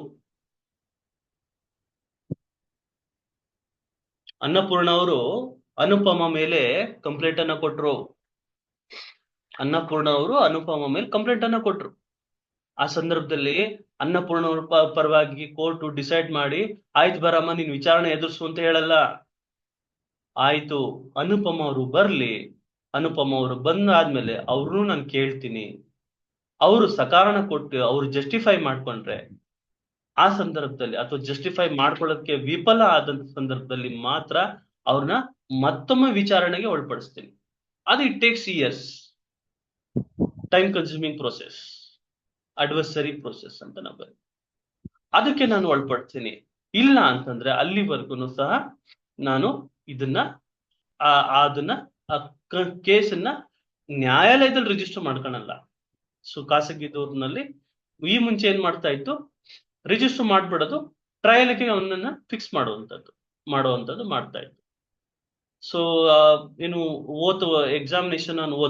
ಅನ್ನಪೂರ್ಣ ಅವರು ಅನುಪಮ ಮೇಲೆ ಕಂಪ್ಲೇಂಟ್ ಅನ್ನ ಕೊಟ್ರು. ಅನ್ನಪೂರ್ಣ ಅವರು ಅನುಪಮ ಮೇಲೆ ಕಂಪ್ಲೇಂಟ್ ಅನ್ನ ಕೊಟ್ರು. ಆ ಸಂದರ್ಭದಲ್ಲಿ ಅನ್ನಪೂರ್ಣ ಅವ್ರ ಪರವಾಗಿ ಕೋರ್ಟ್ ಡಿಸೈಡ್ ಮಾಡಿ, ಆಯ್ತು ಬರಮ್ಮ ನೀನ್ ವಿಚಾರಣೆ ಎದುರಿಸು ಅಂತ ಹೇಳಲ್ಲ. ಆಯ್ತು ಅನುಪಮ ಅವರು ಬರ್ಲಿ, ಅನುಪಮ ಅವರು ಬಂದಾದ್ಮೇಲೆ ಅವ್ರನ್ನೂ ನಾನು ಕೇಳ್ತೀನಿ, ಅವರು ಸಕಾರಣ ಕೊಟ್ಟು ಅವ್ರು ಜಸ್ಟಿಫೈ ಮಾಡ್ಕೊಂಡ್ರೆ ಆ ಸಂದರ್ಭದಲ್ಲಿ, ಅಥವಾ ಜಸ್ಟಿಫೈ ಮಾಡ್ಕೊಳ್ಳೋದಕ್ಕೆ ವಿಫಲ ಆದಂತ ಸಂದರ್ಭದಲ್ಲಿ ಮಾತ್ರ ಅವ್ರನ್ನ ಮತ್ತೊಮ್ಮೆ ವಿಚಾರಣೆಗೆ ಒಳಪಡಿಸ್ತೀನಿ. ಅದು it takes years, time consuming process, adversary process ಅಂತ ನಾವು ಅದಕ್ಕೆ ನಾನು ಒಳಪಡ್ತೀನಿ. ಇಲ್ಲ ಅಂತಂದ್ರೆ ಅಲ್ಲಿವರೆಗೂ ಸಹ ನಾನು ಇದನ್ನ ಅದನ್ನ ಕೇಸನ್ನ ನ್ಯಾಯಾಲಯದಲ್ಲಿ ರಿಜಿಸ್ಟರ್ ಮಾಡ್ಕೊಳಲ್ಲ. ಸೊ ಖಾಸಗಿ ದೂರಿನಲ್ಲಿ ಈ ಮುಂಚೆ ಏನ್ ಮಾಡ್ತಾ ಇತ್ತು, ರಿಜಿಸ್ಟರ್ ಮಾಡ್ಬಿಡೋದು, ಟ್ರಯಲ್ಗೆ ಅವನನ್ನ ಫಿಕ್ಸ್ ಮಾಡುವಂಥದ್ದು ಮಾಡ್ತಾ ಇತ್ತು. ಸೊ ಏನು ಓತ್ ಎಕ್ಸಾಮಿನೇಷನ್ ಅನ್ನು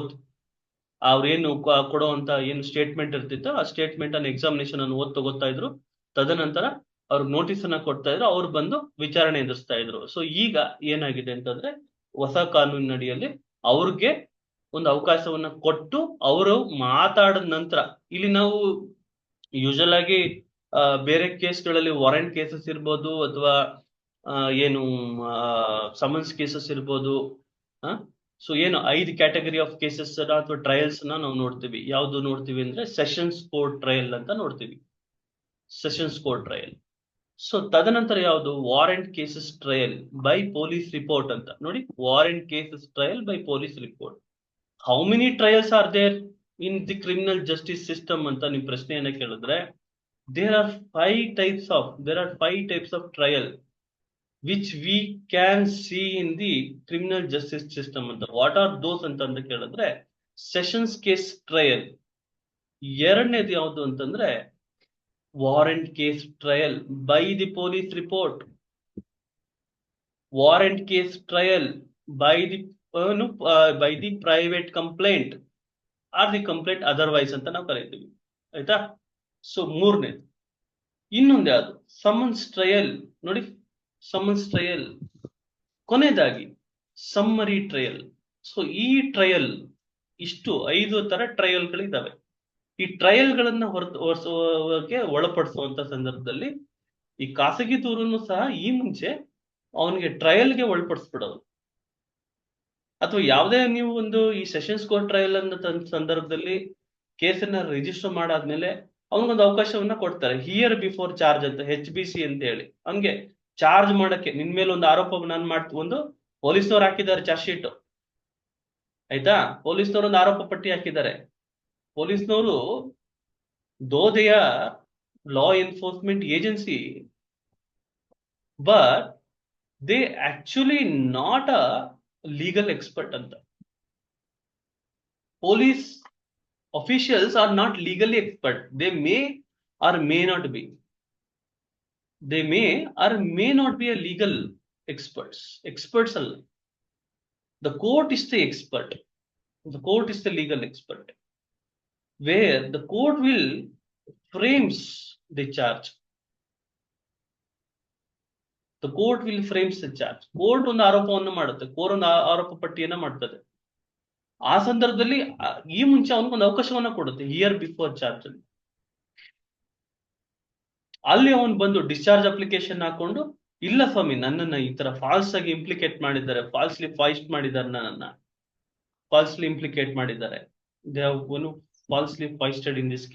ಅವ್ರೇನು ಕೊಡುವಂತ ಏನು ಸ್ಟೇಟ್ಮೆಂಟ್ ಇರ್ತಿತ್ತು, ಆ ಸ್ಟೇಟ್ಮೆಂಟ್ ಅನ್ನು ಎಕ್ಸಾಮಿನೇಷನ್ ಅನ್ನು ತಗೋತಾ ಇದ್ರು. ತದನಂತರ ಅವ್ರಿಗೆ ನೋಟಿಸ್ ಅನ್ನ ಕೊಡ್ತಾ ಇದ್ರು, ಅವ್ರು ಬಂದು ವಿಚಾರಣೆ ಎದುರಿಸ್ತಾ ಇದ್ರು. ಸೊ ಈಗ ಏನಾಗಿದೆ ಅಂತಂದ್ರೆ, ಹೊಸ ಕಾನೂನಿನಡಿಯಲ್ಲಿ ಅವ್ರಿಗೆ ಒಂದು ಅವಕಾಶವನ್ನ ಕೊಟ್ಟು ಅವರು ಮಾತಾಡಿದ ನಂತರ, ಇಲ್ಲಿ ನಾವು ಯೂಶಲ್ ಆಗಿ ಬೇರೆ ಕೇಸ್ಗಳಲ್ಲಿ ವಾರೆಂಟ್ ಕೇಸಸ್ ಇರ್ಬೋದು, ಅಥವಾ ಏನು ಸಮನ್ಸ್ ಕೇಸಸ್ ಇರ್ಬೋದು. ಸೊ ಏನು 5 ಕ್ಯಾಟಗರಿ ಆಫ್ ಕೇಸಸ್ ಅಥವಾ ಟ್ರಯಲ್ಸ್ ನಾವು ನೋಡ್ತೀವಿ. ಯಾವ್ದು ನೋಡ್ತೀವಿ ಅಂದ್ರೆ ಸೆಷನ್ಸ್ ಕೋರ್ಟ್ ಟ್ರಯಲ್ ಅಂತ ನೋಡ್ತೀವಿ, ಸೆಷನ್ಸ್ ಕೋರ್ಟ್ ಟ್ರಯಲ್. ಸೊ ತದನಂತರ ಯಾವುದು, warrant cases trial by police report ಅಂತ ನೋಡಿ. Warrant cases trial by police report. How many trials are there in the criminal justice system ಅಂತ ನೀವು ಪ್ರಶ್ನೆಯನ್ನ ಕೇಳಿದ್ರೆ, there are 5 types of trial which we can see in the criminal justice system ಅಂತ. What are those ಅಂತ ಕೇಳಿದ್ರೆ, sessions case trial. ಎರಡನೇದು ಯಾವುದು ಅಂತಂದ್ರೆ warrant case trial by the police report. Warrant case trial by the private complaint R the complaint otherwise ಅಂತ ನಾವು ಕರಿತೀವಿ. ಆಯ್ತಾ? ಸೊ ಮೂರನೇದು. ಇನ್ನೊಂದು ಯಾವುದು, ಸಮನ್ಸ್ ಟ್ರಯಲ್ ನೋಡಿ, ಸಮನ್ಸ್ ಟ್ರಯಲ್. ಕೊನೆಯದಾಗಿ ಸಮ್ಮರಿ ಟ್ರಯಲ್. ಸೊ ಈ ಟ್ರಯಲ್, ಇಷ್ಟು 5 ತರ ಟ್ರಯಲ್ಗಳಿದ್ದಾವೆ. ಈ ಟ್ರಯಲ್ಗಳನ್ನ ಒಳಪಡಿಸುವಂತ ಸಂದರ್ಭದಲ್ಲಿ ಈ ಖಾಸಗಿ ದೂರನ್ನು ಸಹ ಈ ಮುಂಚೆ ಅವನಿಗೆ ಟ್ರಯಲ್ಗೆ ಒಳಪಡಿಸ್ಬಿಡೋದು, ಅಥವಾ ಯಾವುದೇ ನೀವು ಒಂದು ಈ ಸೆಷನ್ಸ್ ಕೋರ್ಟ್ ಟ್ರಯಲ್ ಅನ್ನೋ ಸಂದರ್ಭದಲ್ಲಿ ಕೇಸನ್ನ ರಿಜಿಸ್ಟರ್ ಮಾಡಾದ್ಮೇಲೆ ಅವನಿಗೊಂದು ಅವಕಾಶವನ್ನ ಕೊಡ್ತಾರೆ, ಹಿಯರ್ ಬಿಫೋರ್ ಚಾರ್ಜ್ ಅಂತ, HBC ಅಂತ ಹೇಳಿ. ಹಂಗೆ ಚಾರ್ಜ್ ಮಾಡಕ್ಕೆ ನಿನ್ ಮೇಲೆ ಒಂದು ಆರೋಪ ನಾನು ಒಂದು ಪೊಲೀಸ್ನವ್ರು ಹಾಕಿದ್ದಾರೆ ಚಾರ್ಜ್ ಶೀಟ್. ಆಯ್ತಾ? ಪೊಲೀಸ್ನವರು ಒಂದು ಆರೋಪ ಪಟ್ಟಿ ಹಾಕಿದ್ದಾರೆ. ಪೊಲೀಸ್ನವರು though they are law enforcement agency, but they actually not a legal expert ಅಂತ. Police officials are not legally expert. They may or may not be. They may or may not be a legal experts. Experts ಅಲ್ಲ. The court is the expert. The court is the legal expert, where the court will frames the charge. The court will frames the charge. Court ಒಂದು ಆರೋಪವನ್ನು ಮಾಡುತ್ತೆ, court ಒಂದು ಆರೋಪ ಪಟ್ಟಿಯನ್ನ ಮಾಡ್ತದೆ. ಆ ಸಂದರ್ಭದಲ್ಲಿ ಈ ಮುಂಚೆ ಅವನಿಗೊಂದು ಅವಕಾಶವನ್ನ ಕೊಡುತ್ತೆ ಇಯರ್ ಬಿಫೋರ್ ಚಾರ್ಜ್ ಅಲ್ಲಿ ಅವನು ಬಂದು ಡಿಸ್ಚಾರ್ಜ್ ಅಪ್ಲಿಕೇಶನ್ ಹಾಕೊಂಡು, ಇಲ್ಲ ಸ್ವಾಮಿ ನನ್ನನ್ನ ಈ ತರ ಫಾಲ್ಸ್ ಆಗಿ ಇಂಪ್ಲಿಕೇಟ್ ಮಾಡಿದ್ದಾರೆ, ಫಾಲ್ಸ್ಲಿ ಫಾಯಿಸ್ಟ್ ಮಾಡಿದ್ದಾರೆ, ನನ್ನನ್ನ ಫಾಲ್ಸ್ಲಿ ಇಂಪ್ಲಿಕೇಟ್ ಮಾಡಿದ್ದಾರೆ, they have falsely foisted in this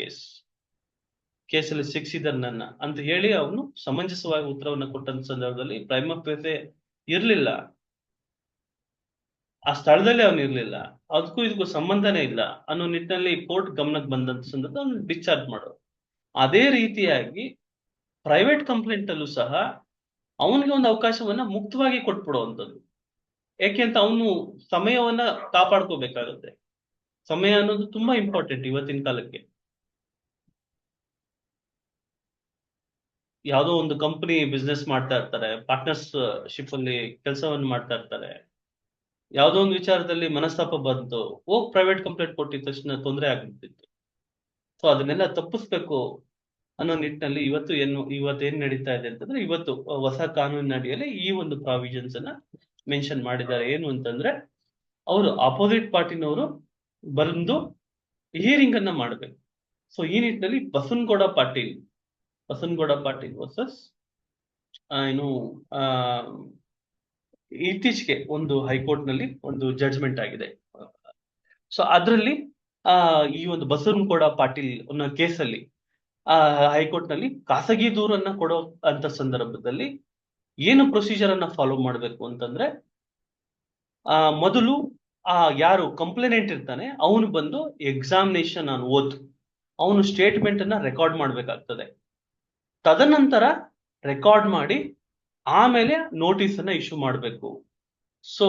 ಕೇಸಲ್ಲಿ ಶಿಕ್ಷಿದ್ದಾರೆ ನನ್ನ ಅಂತ ಹೇಳಿ ಅವನು ಸಮಂಜಸವಾಗಿ ಉತ್ತರವನ್ನ ಕೊಟ್ಟಂತ ಸಂದರ್ಭದಲ್ಲಿ ಪ್ರೈಮ ಫೇಸೆ ಇರ್ಲಿಲ್ಲ, ಆ ಸ್ಥಳದಲ್ಲಿ ಅವನು ಇರ್ಲಿಲ್ಲ, ಅದಕ್ಕೂ ಇದಕ್ಕೂ ಸಂಬಂಧನೇ ಇಲ್ಲ ಅನ್ನೋ ನಿಟ್ಟಿನಲ್ಲಿ ಕೋರ್ಟ್ ಗಮನಕ್ಕೆ ಬಂದಂತ ಸಂದರ್ಭ ಅವನು ಡಿಸ್ಚಾರ್ಜ್ ಮಾಡೋದು. ಅದೇ ರೀತಿಯಾಗಿ ಪ್ರೈವೇಟ್ ಕಂಪ್ಲೇಂಟ್ ಅಲ್ಲೂ ಸಹ ಅವನಿಗೆ ಒಂದು ಅವಕಾಶವನ್ನ ಮುಕ್ತವಾಗಿ ಕೊಟ್ಬಿಡುವಂಥದ್ದು. ಯಾಕೆ ಅಂತ ಅವನು ಸಮಯವನ್ನ ಕಾಪಾಡ್ಕೋಬೇಕಾಗುತ್ತೆ. ಸಮಯ ಅನ್ನೋದು ತುಂಬಾ ಇಂಪಾರ್ಟೆಂಟ್ ಇವತ್ತಿನ ಕಾಲಕ್ಕೆ. ಯಾವುದೋ ಒಂದು ಕಂಪನಿ ಬಿಸ್ನೆಸ್ ಮಾಡ್ತಾ ಇರ್ತಾರೆ, ಪಾರ್ಟ್ನರ್ಶಿಪ್ ಅಲ್ಲಿ ಕೆಲಸವನ್ನು ಮಾಡ್ತಾ ಇರ್ತಾರೆ, ಯಾವುದೋ ಒಂದು ವಿಚಾರದಲ್ಲಿ ಮನಸ್ತಾಪ ಬಂತು, ಹೋಗ್ ಪ್ರೈವೇಟ್ ಕಂಪ್ಲೇಂಟ್ ಕೊಟ್ಟಿದ ತಕ್ಷಣ ತೊಂದರೆ ಆಗ್ಬಿಡ್ತಿತ್ತು. ಸೊ ಅದನ್ನೆಲ್ಲ ತಪ್ಪಿಸ್ಬೇಕು ಅನ್ನೋ ನಿಟ್ಟಿನಲ್ಲಿ ಇವತ್ತೇನ್ ನಡೀತಾ ಇದೆ ಅಂತಂದ್ರೆ, ಇವತ್ತು ಹೊಸ ಕಾನೂನಿನ ಅಡಿಯಲ್ಲಿ ಈ ಒಂದು ಪ್ರಾವಿಷನ್ಸ್ ಅನ್ನ ಮೆನ್ಷನ್ ಮಾಡಿದ್ದಾರೆ. ಏನು ಅಂತಂದ್ರೆ, ಅವರು ಅಪೋಸಿಟ್ ಪಾರ್ಟಿನವರು ಬಂದು ಹಿಯರಿಂಗ್ ಅನ್ನ ಮಾಡಬೇಕು. ಸೊ ಈ ನಿಟ್ಟಿನಲ್ಲಿ ಬಸವನಗೌಡ ಪಾಟೀಲ್ ವರ್ಸಸ್ ಏನು ಇತ್ತೀಚೆಗೆ ಒಂದು ಹೈಕೋರ್ಟ್ ನಲ್ಲಿ ಒಂದು ಜಡ್ಜ್ಮೆಂಟ್ ಆಗಿದೆ. ಸೊ ಅದರಲ್ಲಿ ಈ ಒಂದು ಬಸವನಗೌಡ ಪಾಟೀಲ್ ಅನ್ನೋ ಕೇಸಲ್ಲಿ ಹೈಕೋರ್ಟ್ ನಲ್ಲಿ ಖಾಸಗಿ ದೂರನ್ನ ಕೊಡೋ ಅಂತ ಸಂದರ್ಭದಲ್ಲಿ ಏನು ಪ್ರೊಸೀಜರ್ ಅನ್ನ ಫಾಲೋ ಮಾಡ್ಬೇಕು ಅಂತಂದ್ರೆ, ಮೊದಲು ಯಾರು ಕಂಪ್ಲೇನೆಂಟ್ ಇರ್ತಾನೆ ಅವನು ಬಂದು ಎಕ್ಸಾಮಿನೇಷನ್ ಆನ್ ಓತ್ ಅವನು ಸ್ಟೇಟ್ಮೆಂಟ್ ಅನ್ನ ರೆಕಾರ್ಡ್ ಮಾಡ್ಬೇಕಾಗ್ತದೆ. ತದನಂತರ ರೆಕಾರ್ಡ್ ಮಾಡಿ ಆಮೇಲೆ ನೋಟಿಸ್ ಅನ್ನ ಇಶ್ಯೂ ಮಾಡಬೇಕು. ಸೊ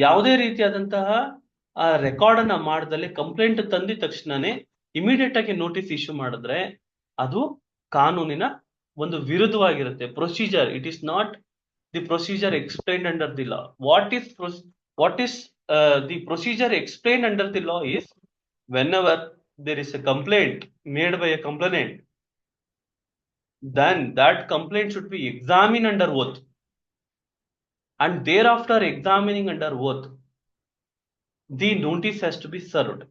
ಯಾವುದೇ ರೀತಿಯಾದಂತಹ ರೆಕಾರ್ಡ್ ಅನ್ನ ಮಾಡದಲ್ಲಿ ಕಂಪ್ಲೇಂಟ್ ತಂದಿದ ತಕ್ಷಣನೇ ಇಮಿಡಿಯೇಟ್ ಆಗಿ ನೋಟಿಸ್ ಇಶ್ಯೂ ಮಾಡಿದ್ರೆ ಅದು ಕಾನೂನಿನ ಒಂದು ವಿರುದ್ಧವಾಗಿರುತ್ತೆ. Procedure, it is not the procedure explained under the law. What is the procedure explained under the law is, whenever there is a complaint made by a complainant, then that complaint should be examined under oath, and thereafter examining under oath the notice has to be served,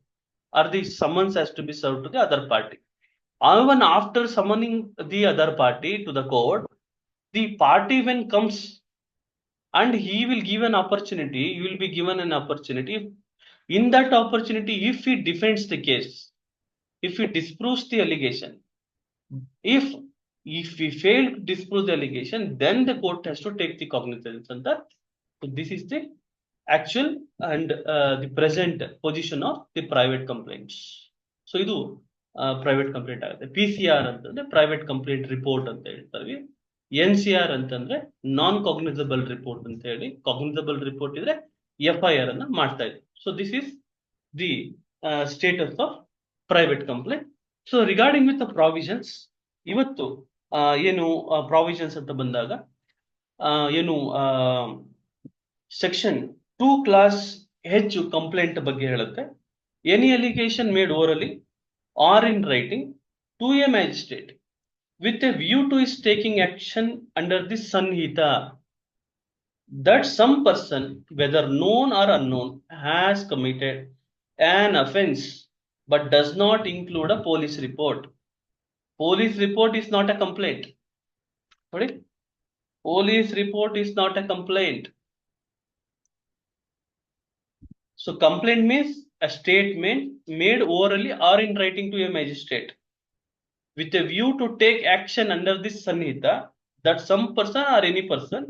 or the summons has to be served to the other party. Even after summoning the other party to the court, the party when comes and he will give an opportunity, you will be given an opportunity. In that opportunity, if he defends the case, if he disproves the allegation, if he failed to disprove the allegation, then the court has to take the cognizance of that. So this is the actual and the present position of the private complaints. So idu private complaint ಆಗುತ್ತೆ. PCR ಅಂತಂದ್ರೆ private complaint report ಅಂತ ಹೇಳ್ತಾರೆ. NCR ಅಂತಂದ್ರೆ ನಾನ್ cognisable report ಅಂತ ಹೇಳಿ, cognisable report ಇದ್ರೆ FIR ಅನ್ನ ಮಾಡ್ತಾ ಇದ್ರು. So this is the status of private complaint. So regarding with the provisions, ಇವತ್ತು ಏನು ಪ್ರಾವಿಷನ್ಸ್ ಅಂತ ಬಂದಾಗ ಏನು ಸೆಕ್ಷನ್ 2 ಕ್ಲಾಸ್ H ಕಂಪ್ಲೇಂಟ್ ಬಗ್ಗೆ ಹೇಳುತ್ತೆ. Any allegation made orally or in writing to a magistrate with a view to his taking action under the Sanhita, that some person, whether known or unknown, has committed an offense but does not include a police report. Police report is not a complaint. Sorry? Police report is not a complaint. So complaint means a statement made orally or in writing to a magistrate with a view to take action under this Sanhita, that some person or any person,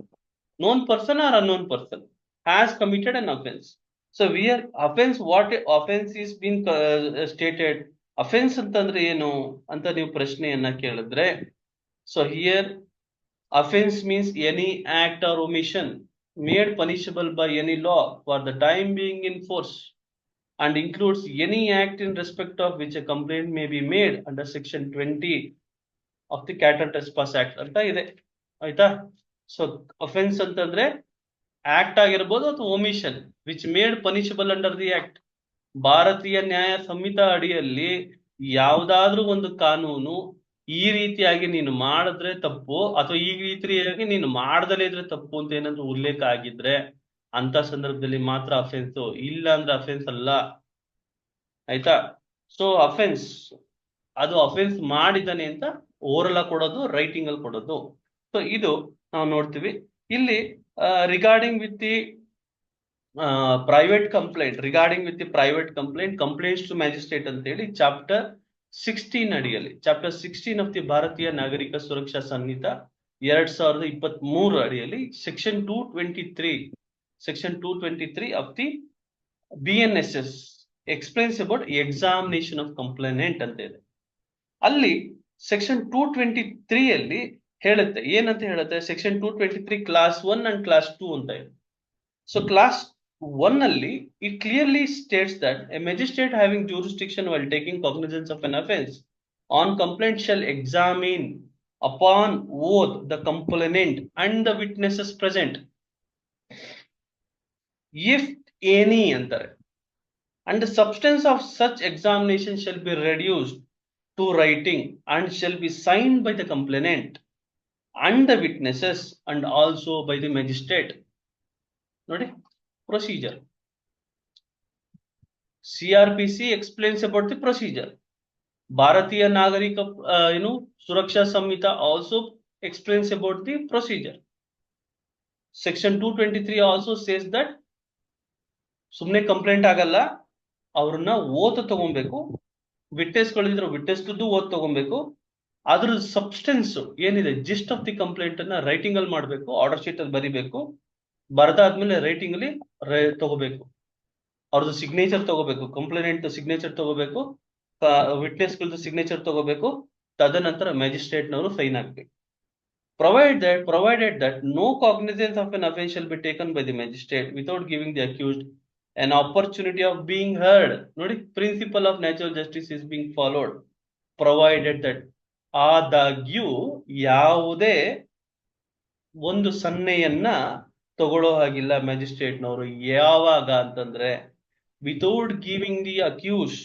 known person or unknown person, has committed an offense. So here offense, what offense is been stated, offense ಅಂತಂದ್ರೆ ಏನು ಅಂತ ನೀವು ಪ್ರಶ್ನೆಯನ್ನ ಕೇಳಿದ್ರೆ, so here offense means any act or omission made punishable by any law for the time being in force, and includes any act in respect of which a complaint may be made under section 20 of the Cattle Trespass Act ಅಂತ ಇದೆ. ಆಯ್ತಾ? So offence ಅಂತಂದ್ರೆ act ಆಗಿರ್ಬೋದು ಅಥವಾ omission which made punishable under the act. ಭಾರತೀಯ ನ್ಯಾಯ ಸಂಹಿತಾ ಅಡಿಯಲ್ಲಿ ಯಾವ್ದಾದ್ರೂ ಒಂದು ಕಾನೂನು ಈ ರೀತಿಯಾಗಿ ನೀನು ಮಾಡಿದ್ರೆ ತಪ್ಪು ಅಥವಾ ಈ ರೀತಿಯಾಗಿ ನೀನು ಮಾಡದಲೇ ಇದ್ರೆ ತಪ್ಪು ಅಂತ ಏನಾದ್ರು ಉಲ್ಲೇಖ ಆಗಿದ್ರೆ ಅಂತ ಸಂದರ್ಭದಲ್ಲಿ ಮಾತ್ರ ಅಫೆನ್ಸ್, ಇಲ್ಲ ಅಂದ್ರೆ ಅಫೆನ್ಸ್ ಅಲ್ಲ ಆಯ್ತಾ. ಸೊ ಅಫೆನ್ಸ್, ಅದು ಅಫೆನ್ಸ್ ಮಾಡಿದ್ದಾನೆ ಅಂತ ಓರಲ್ ಆಗಿ ಕೊಡೋದು, ರೈಟಿಂಗ್ ಅಲ್ಲಿ ಕೊಡೋದು. ಸೊ ಇದು ನಾವು ನೋಡ್ತೀವಿ ಇಲ್ಲಿ. Regarding with the private complaint complaints to magistrate ಅಂತ ಹೇಳಿ ಚಾಪ್ಟರ್ 16 ಅಡಿಯಲ್ಲಿ, ಚಾಪ್ಟರ್ 16 ಆಫ್ ದಿ ಭಾರತೀಯ ನಾಗರಿಕ ಸುರಕ್ಷಾ ಸಂಹಿತ 2023 ಅಡಿಯಲ್ಲಿ section 223 of the BNSS explains about examination of complainant ಅಂತ ಇದೆ. ಅಲ್ಲಿ ಸೆಕ್ಷನ್ 223 ಅಲ್ಲಿ ಹೇಳುತ್ತೆ, ಏನಂತ ಹೇಳುತ್ತೆ, ಸೆಕ್ಷನ್ 223 ಕ್ಲಾಸ್ 1 ಅಂಡ್ ಕ್ಲಾಸ್ 2 ಅಂತ ಇದೆ. ಸೊ ಕ್ಲಾಸ್ 1 ಅಲ್ಲಿ it clearly states that a magistrate having jurisdiction while taking cognizance of an offense on complaint shall examine upon oath the complainant and the witnesses present, if any ಅಂತಾರೆ, and the substance of such examination shall be reduced to writing and shall be signed by the complainant and the witnesses and also by the magistrate. ನೋಡಿ procedure. CRPC explains about the procedure. ಭಾರತೀಯ ನಾಗರಿಕ ಸುರಕ್ಷಾ ಸಂಹಿತ also explains about the procedure. Section 223 also says that ಸುಮ್ನೆ complaint ಆಗಲ್ಲ, ಅವ್ರನ್ನ ಓತ್ ತಗೊಬೇಕು, ವಿಟ್ನೆಸ್ಗಳಿದ್ರು ವಿಟ್ನೆಸ್ದು ಓತ್ ತಗೊಬೇಕು, ಅದ್ರ substance ಏನಿದೆ ಜಿಸ್ಟ್ ಆಫ್ ದಿ ಕಂಪ್ಲೇಂಟ್ ಅನ್ನ ರೈಟಿಂಗ್ ಅಲ್ಲಿ ಮಾಡ್ಬೇಕು, ಆರ್ಡರ್ ಶೀಟ್ ಅಲ್ಲಿ ಬರಿಬೇಕು, ಬರ್ದಾದ್ಮೇಲೆ ರೈಟಿಂಗ್ ಅಲ್ಲಿ ತಗೋಬೇಕು, ಅವ್ರದ್ದು ಸಿಗ್ನೇಚರ್ ತಗೋಬೇಕು, ಕಂಪ್ಲೇಂಟ್ ಸಿಗ್ನೇಚರ್ ತಗೋಬೇಕು, ವಿಟ್ನೆಸ್ಗಳದ್ದು ಸಿಗ್ನೇಚರ್ ತಗೋಬೇಕು, ತದನಂತರ ಮ್ಯಾಜಿಸ್ಟ್ರೇಟ್ ನವರು ಸೈನ್ ಹಾಕ್ಬೇಕು. Provided that no cognizance of an offense shall be taken by the magistrate without giving the accused an opportunity of being heard. ನೋಡಿ, principle of natural justice is being followed. Provided that, ಆದಾಗ್ಯೂ ಯಾವುದೇ ಒಂದು ಸನ್ನೆಯನ್ನ ತಗೊಳ್ಳೋ ಹಾಗಿಲ್ಲ ಮ್ಯಾಜಿಸ್ಟ್ರೇಟ್ನವರು. ಯಾವಾಗ ಅಂತಂದ್ರೆ without giving the accused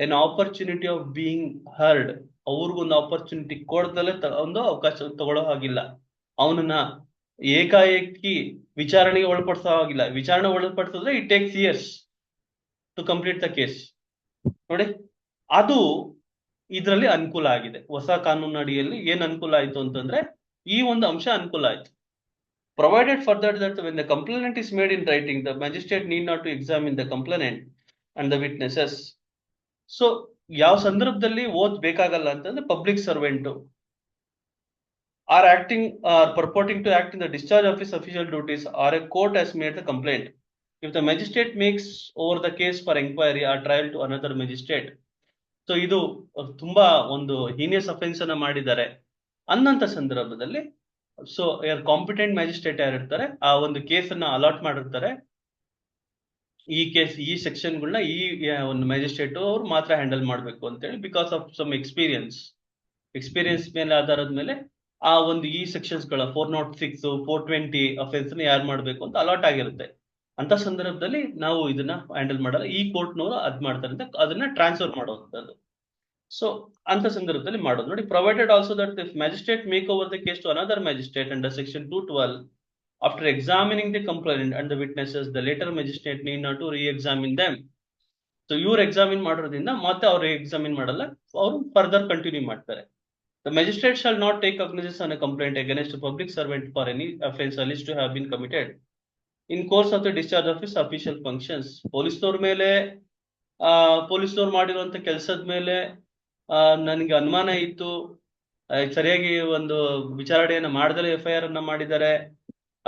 an opportunity of being heard, ಅವ್ರಿಗೊಂದು ಆಪರ್ಚುನಿಟಿ ಕೊಡ್ದಲೆ ಒಂದು ಅವಕಾಶ ತಗೊಳ್ಳೋ ಹಾಗಿಲ್ಲ, ಅವನನ್ನ ಏಕಾಏಕಿ ವಿಚಾರಣೆಗೆ ಒಳಪಡಿಸೋ ಹಾಗಿಲ್ಲ. ವಿಚಾರಣೆ ಒಳಪಡಿಸಿದ್ರೆ it takes years to complete the case. ನೋಡಿ, ಅದು ಇದರಲ್ಲಿ ಅನುಕೂಲ ಆಗಿದೆ. ಹೊಸ ಕಾನೂನು ಅಡಿಯಲ್ಲಿ ಏನ್ ಅನುಕೂಲ ಆಯ್ತು ಅಂತಂದ್ರೆ ಈ ಒಂದು ಅಂಶ ಅನುಕೂಲ ಆಯ್ತು. Provided further that when the complaint is made in writing, the magistrate need not to examine the complainant and the witnesses. So ಯಾವ ಸಂದರ್ಭದಲ್ಲಿ ಓದ್ ಬೇಕಾಗಲ್ಲ ಅಂತಂದ್ರೆ public servant are purporting to act in the discharge of his official duties or a court has made the complaint. If the magistrate makes over the case for inquiry or trial to another magistrate. So ಇದು ತುಂಬಾ ಒಂದು heinous offence ಅನ್ನ ಮಾಡಿದ್ದಾರೆ ಅನ್ನಂತ ಸಂದರ್ಭದಲ್ಲಿ, so competent magistrate ಯಾರಿರ್ತಾರೆ, ಆ ಒಂದು ಕೇಸನ್ನ allot ಮಾಡಿರ್ತಾರೆ, ಈ ಕೇಸ್ ಈ ಸೆಕ್ಷನ್ಗಳನ್ನ ಈ ಒಂದು ಮ್ಯಾಜಿಸ್ಟ್ರೇಟ್ ಅವ್ರು ಮಾತ್ರ ಹ್ಯಾಂಡಲ್ ಮಾಡ್ಬೇಕು ಅಂತ ಹೇಳಿ, ಬಿಕಾಸ್ ಆಫ್ ಸಮ್ ಎಕ್ಸ್ಪೀರಿಯನ್ಸ್ ಮೇಲೆ ಆಧಾರದ ಮೇಲೆ ಆ ಒಂದು ಈ ಸೆಕ್ಷನ್ಸ್ ಗಳ 406 420 ಅಫೆನ್ಸ್ ನ ಯಾರು ಮಾಡ್ಬೇಕು ಅಂತ ಅಲಾಟ್ ಆಗಿರುತ್ತೆ. ಅಂತ ಸಂದರ್ಭದಲ್ಲಿ ನಾವು ಇದನ್ನ ಹ್ಯಾಂಡಲ್ ಮಾಡಲ್ಲ, ಈ ಕೋರ್ಟ್ನವರು ಅದ್ ಮಾಡ್ತಾರೆ ಅಂತ ಅದನ್ನ ಟ್ರಾನ್ಸ್ಫರ್ ಮಾಡುವಂತದ್ದು. ಸೊ ಅಂತ ಸಂದರ್ಭದಲ್ಲಿ ಮಾಡೋದು. ನೋಡಿ, provided also that if magistrate make over the case to another magistrate under section 212 after examining the complaint and the witnesses, the later magistrate need not to reexamine them. So ಇವ್ರು examine ಮಾಡೋದ್ರಿಂದ ಮತ್ತೆ ಅವ್ರು examine ಮಾಡಲ್ಲ, ಅವರು further continue ಮಾಡ್ತಾರೆ. The magistrate shall not take cognizance on a complaint against a public servant for any offence alleged to have been committed in course of the discharge of his official functions. ಪೊಲೀಸ್ನವ್ರ ಮೇಲೆ ಪೊಲೀಸ್ನವ್ರು ಮಾಡಿರುವಂತ ಕೆಲಸದ ಮೇಲೆ ನನಗೆ ಅನುಮಾನ ಇತ್ತು, ಸರಿಯಾಗಿ ಒಂದು ವಿಚಾರಣೆಯನ್ನ ಮಾಡದಲ್ಲೇ FIR ಅನ್ನ ಮಾಡಿದ್ದಾರೆ,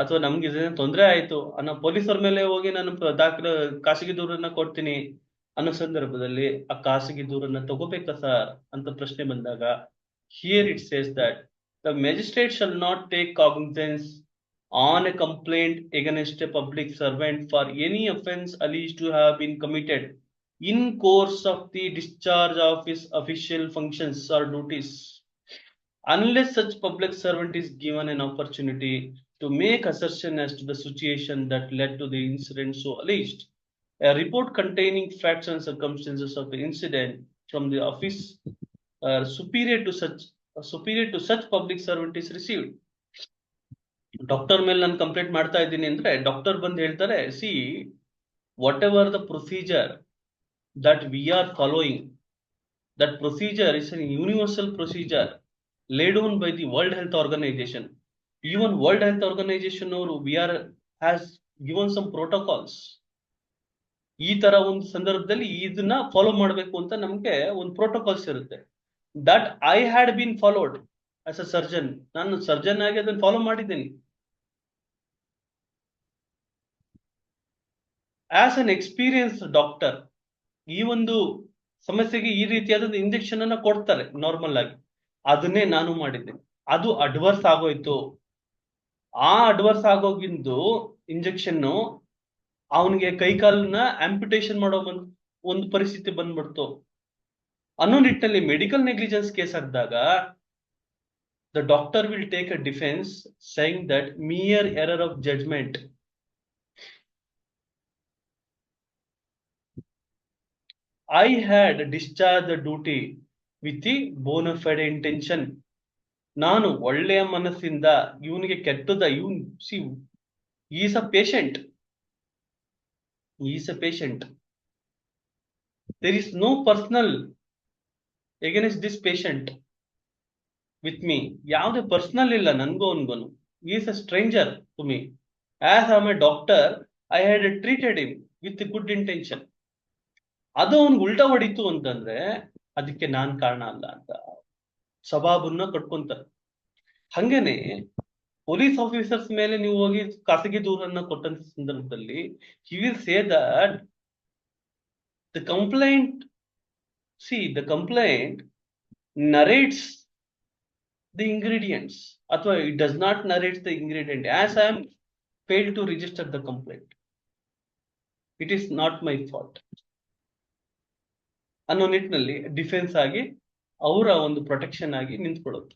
ಅಥವಾ ನಮ್ಗೆ ತೊಂದರೆ ಆಯ್ತು ಅನ್ನೋ ಪೊಲೀಸರ ಮೇಲೆ ಹೋಗಿ ನಾನು ಖಾಸಗಿ ದೂರನ್ನ ಕೊಡ್ತೀನಿ ಅನ್ನೋ ಸಂದರ್ಭದಲ್ಲಿ ಆ ಖಾಸಗಿ ದೂರನ್ನ ತಗೋಬೇಕಾ ಸರ್ ಅಂತ ಪ್ರಶ್ನೆ ಬಂದಾಗ, here it says that the magistrate shall not take cognizance on a complaint against a public servant for any offence alleged to have been committed in course of the discharge of his official functions or duties, unless such public servant is given an opportunity to make assertion as to the situation that led to the incident so alleged. A report containing facts and circumstances of the incident from the office superior to such public servant is received. Doctor ಮೇಲೆ ನಾನು complaint ಮಾಡ್ತಾ ಇದ್ದೀನಿ ಅಂದ್ರೆ doctor ಬಂದು ಹೇಳ್ತಾರೆ, see what ever the procedure that we are following, that procedure is a universal procedure laid down by the World Health Organization. Even World Health Organization or we are has given some protocols. ಈ ತರ ಒಂದು ಸಂದರ್ಭದಲ್ಲಿ ಇದನ್ನ follow ಮಾಡಬೇಕು ಅಂತ ನಮ್ಗೆ ಒಂದು protocols ಇರುತ್ತೆ. That I had been followed as a surgeon. ನಾನು ಸರ್ಜನ್ ಆಗಿ ಅದನ್ನ ಫಾಲೋ ಮಾಡಿದ್ದೀನಿ. ಆಸ್ ಅನ್ ಎಕ್ಸ್ಪೀರಿಯನ್ಸ್ ಡಾಕ್ಟರ್, ಈ ಒಂದು ಸಮಸ್ಯೆಗೆ ಈ ರೀತಿಯಾದ ಇಂಜೆಕ್ಷನ್ ಅನ್ನ ಕೊಡ್ತಾರೆ ನಾರ್ಮಲ್ ಆಗಿ, ಅದನ್ನೇ ನಾನು ಮಾಡಿದ್ದೇನೆ. ಅದು ಅಡ್ವರ್ಸ್ ಆಗೋಯ್ತು. ಆ ಅಡ್ವರ್ಸ್ ಆಗೋಗಿಂದು ಇಂಜೆಕ್ಷನ್ ಅವನಿಗೆ ಕೈಕಾಲನ್ನ ಆಂಪ್ಯುಟೇಷನ್ ಮಾಡೋ ಒಂದು ಪರಿಸ್ಥಿತಿ ಬಂದ್ಬಿಡ್ತು ಅನ್ನೋ ನಿಟ್ಟಿನಲ್ಲಿ ಮೆಡಿಕಲ್ ನೆಗ್ಲಿಜೆನ್ಸ್ ಕೇಸ್ ಆಗಿದಾಗ the doctor will take a defense saying that mere error of judgment. I had discharged the duty with the bona fide intention. ನಾನು ಒಳ್ಳೆಯ ಮನಸ್ಸಿಂದ ಇವನಿಗೆ ಕೆಟ್ಟದ ಇವನ್ see is a patient. There is no personal against this patient with me. ಯಾವುದೇ personal ಇಲ್ಲ ನನ್ಗೂ ಅವನ್ಗೋನು. Is a stranger to me. As I am a doctor, I had treated him with good intention. ಅದು ಅವ್ನಿಗೆ ಉಲ್ಟಾ ಹೊಡಿತು ಅಂತಂದ್ರೆ ಅದಕ್ಕೆ ನಾನ್ ಕಾರಣ ಅಲ್ಲ ಅಂತ ಸಬಾಬನ್ನ ಕಟ್ಕೊಂತಾರೆ. ಹಂಗೇನೆ ಪೊಲೀಸ್ ಆಫೀಸರ್ಸ್ ಮೇಲೆ ನೀವು ಹೋಗಿ ಖಾಸಗಿ ದೂರನ್ನ ಕೊಟ್ಟಂತ ಸಂದರ್ಭದಲ್ಲಿ he will say that the complaint narrates the ingredients, ಅಥವಾ it does not narrate the ingredient. As I am failed to register the complaint, it is not my fault ಅನ್ನೋ ನಿಟ್ಟಿನಲ್ಲಿ ಡಿಫೆನ್ಸ್ ಆಗಿ ಅವರ ಒಂದು ಪ್ರೊಟೆಕ್ಷನ್ ಆಗಿ ನಿಂತ್ಕೊಳ್ಳುತ್ತೆ.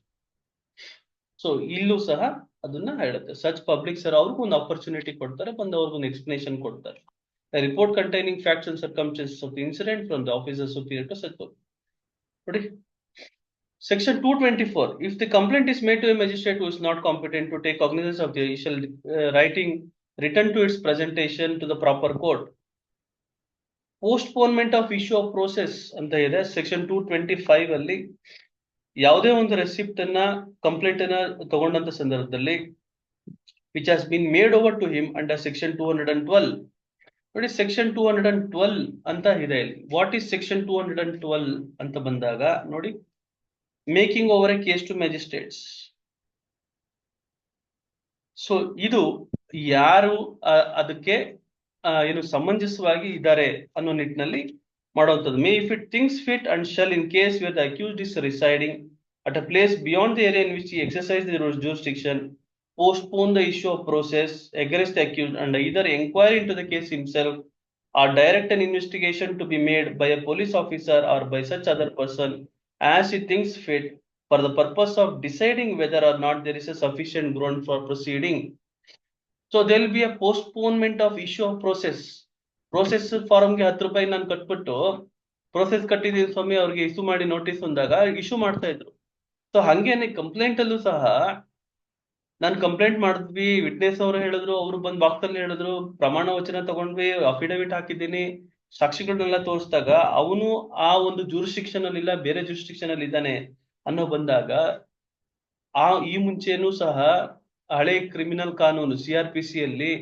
ಸೊ ಇಲ್ಲೂ ಸಹ ಅದನ್ನ ಹೇಳುತ್ತೆ. ಸಚ್ ಪಬ್ಲಿಕ್ ಸರ್ ಅವ್ರಿಗೂ ಒಂದು ಆಪರ್ಚುನಿಟಿ ಕೊಡ್ತಾರೆ, ಬಂದು ಅವ್ರಿಗೊಂದು ಎಕ್ಸ್ಪ್ಲನೇಷನ್ ಕೊಡ್ತಾರೆ. Report containing facts and circumstances of the incident from the officer superior to such public. ನೋಡಿ, Section 224. If the complaint is made to a magistrate who is not competent to take cognizance of the issue, writing written to its presentation to the proper court. Postponement of issue of process ಅಂತ ಇದೆ Section 225 ಅಲ್ಲಿ. ಯಾವುದೇ ಒಂದು receipt ಅನ್ನ complaint ಅನ್ನ ತಗೊಂಡಂತ ಸಂದರ್ಭದಲ್ಲಿ which has been made over to him under Section 212. ನೋಡಿ, Section 212 ಅಂತ ಇದೆ ಇಲ್ಲಿ. ವಾಟ್ ಇಸ್ Section 212 ಅಂತ ಬಂದಾಗ ನೋಡಿ, making over a case to magistrates. So ಇದು ಯಾರು ಅದಕ್ಕೆ ಏನು ಸಮಂಜಸವಾಗಿ ಇದ್ದಾರೆ ಅನ್ನೋ ನಿಟ್ಟಿನಲ್ಲಿ ಮಾಡುವಂಥದ್ದು. May if it thinks fit and shall in case where the accused is residing at a place beyond the area in which he exercise the jurisdiction, postpone the issue of process against the accused and either inquire into the case himself or direct an investigation to be made by a police officer or by such other person as he thinks fit for the purpose of deciding whether or not there is a sufficient ground for proceeding. So there will be a postponement of issue of process. Process form ಗೆ 10 ರೂಪಾಯಿ ನಾನು ಕಟ್ಬಿಟ್ಟು process ಕಟ್ಟಿದೀನಿ ಸ್ವಾಮಿ ಅವ್ರಿಗೆ issue ಮಾಡಿ notice ಅಂದಾಗ issue ಮಾಡ್ತಾ ಇದ್ರು. So ಹಂಗೇನೆ ಕಂಪ್ಲೇಂಟ್ ಅಲ್ಲೂ ಸಹ ನಾನು ಕಂಪ್ಲೇಂಟ್ ಮಾಡಿದ್ವಿ, ವಿಟ್ನೆಸ್ ಅವರು ಹೇಳಿದ್ರು, ಅವರು ಬಂದ್ ಬಾಕ್ಸ್ ಅಲ್ಲಿ ಹೇಳಿದ್ರು, ಪ್ರಮಾಣ ವಚನ ತಗೊಂಡ್ವಿ, ಅಫಿಡವಿಟ್ ಹಾಕಿದ್ದೀನಿ, ಸಾಕ್ಷಿಗಳನ್ನೆಲ್ಲ ತೋರಿಸಿದಾಗ ಅವನು ಆ ಒಂದು ಜೂರಿಸ್ಡಿಕ್ಷನ್ ಅಲ್ಲಿ ಇಲ್ಲ, ಬೇರೆ ಜೂರಿಸ್ಡಿಕ್ಷನ್ ಅಲ್ಲಿ ಇದ್ದಾನೆ ಅನ್ನೋ ಬಂದಾಗ ಈ ಮುಂಚೆನೂ ಸಹ ಹಳೆ ಕ್ರಿಮಿನಲ್ ಕಾನೂನು CRPC ಅಲ್ಲಿ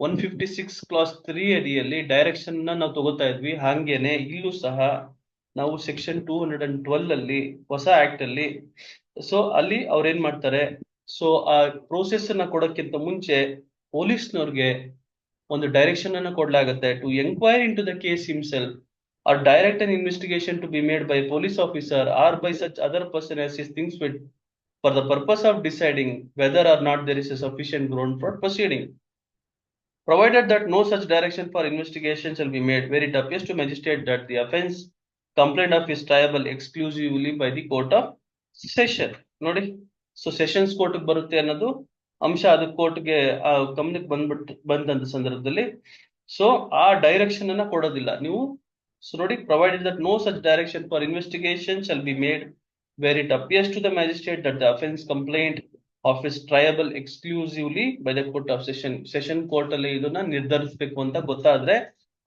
156 ಕ್ಲಾಸ್ 3 ಅಡಿಯಲ್ಲಿ ಡೈರೆಕ್ಷನ್ ನಾವು ತಗೋತಾ ಇದ್ವಿ. ಹಾಗೇನೆ ಇಲ್ಲೂ ಸಹ ನಾವು Section 212 ಅಲ್ಲಿ ಹೊಸ ಆಕ್ಟ್ ಅಲ್ಲಿ ಸೊ ಅಲ್ಲಿ ಅವ್ರೇನ್ ಮಾಡ್ತಾರೆ, ಸೊ ಆ ಪ್ರೋಸೆಸ್ ಅನ್ನ ಕೊಡಕ್ಕಿಂತ ಮುಂಚೆ ಪೊಲೀಸ್ನವ್ರಿಗೆ ಒಂದು ಡೈರೆಕ್ಷನ್ ಅನ್ನ ಕೊಡ್ಲಾಗತ್ತೆ to enquire into the case himself or direct an investigation to be made by a police officer or by such other person as he thinks fit for the purpose of deciding whether or not there is a sufficient ground for proceeding, provided that no such direction for investigation shall be made where it appears to magistrate that the offence complained of is triable exclusively by the court of session. ನೋಡಿ, so sessions court ಬರುತ್ತೆ ಅನ್ನೋದು ಅಂಶ ಅದು ಕೋರ್ಟ್ಗೆ ಗಮನಕ್ಕೆ ಬಂದಂತ ಸಂದರ್ಭದಲ್ಲಿ so ಆ ಡೈರೆಕ್ಷನ್ ಅನ್ನ ಕೊಡೋದಿಲ್ಲ ನೀವು. ಸೊ ನೋಡಿ, provided that no such direction for investigation shall be made where it appears to the magistrate that the offence complaint of is triable exclusively by the court of session. Session court ಅಲ್ಲಿ ಇದನ್ನ ನಿರ್ಧರಿಸಬೇಕು ಅಂತ ಗೊತ್ತಾದ್ರೆ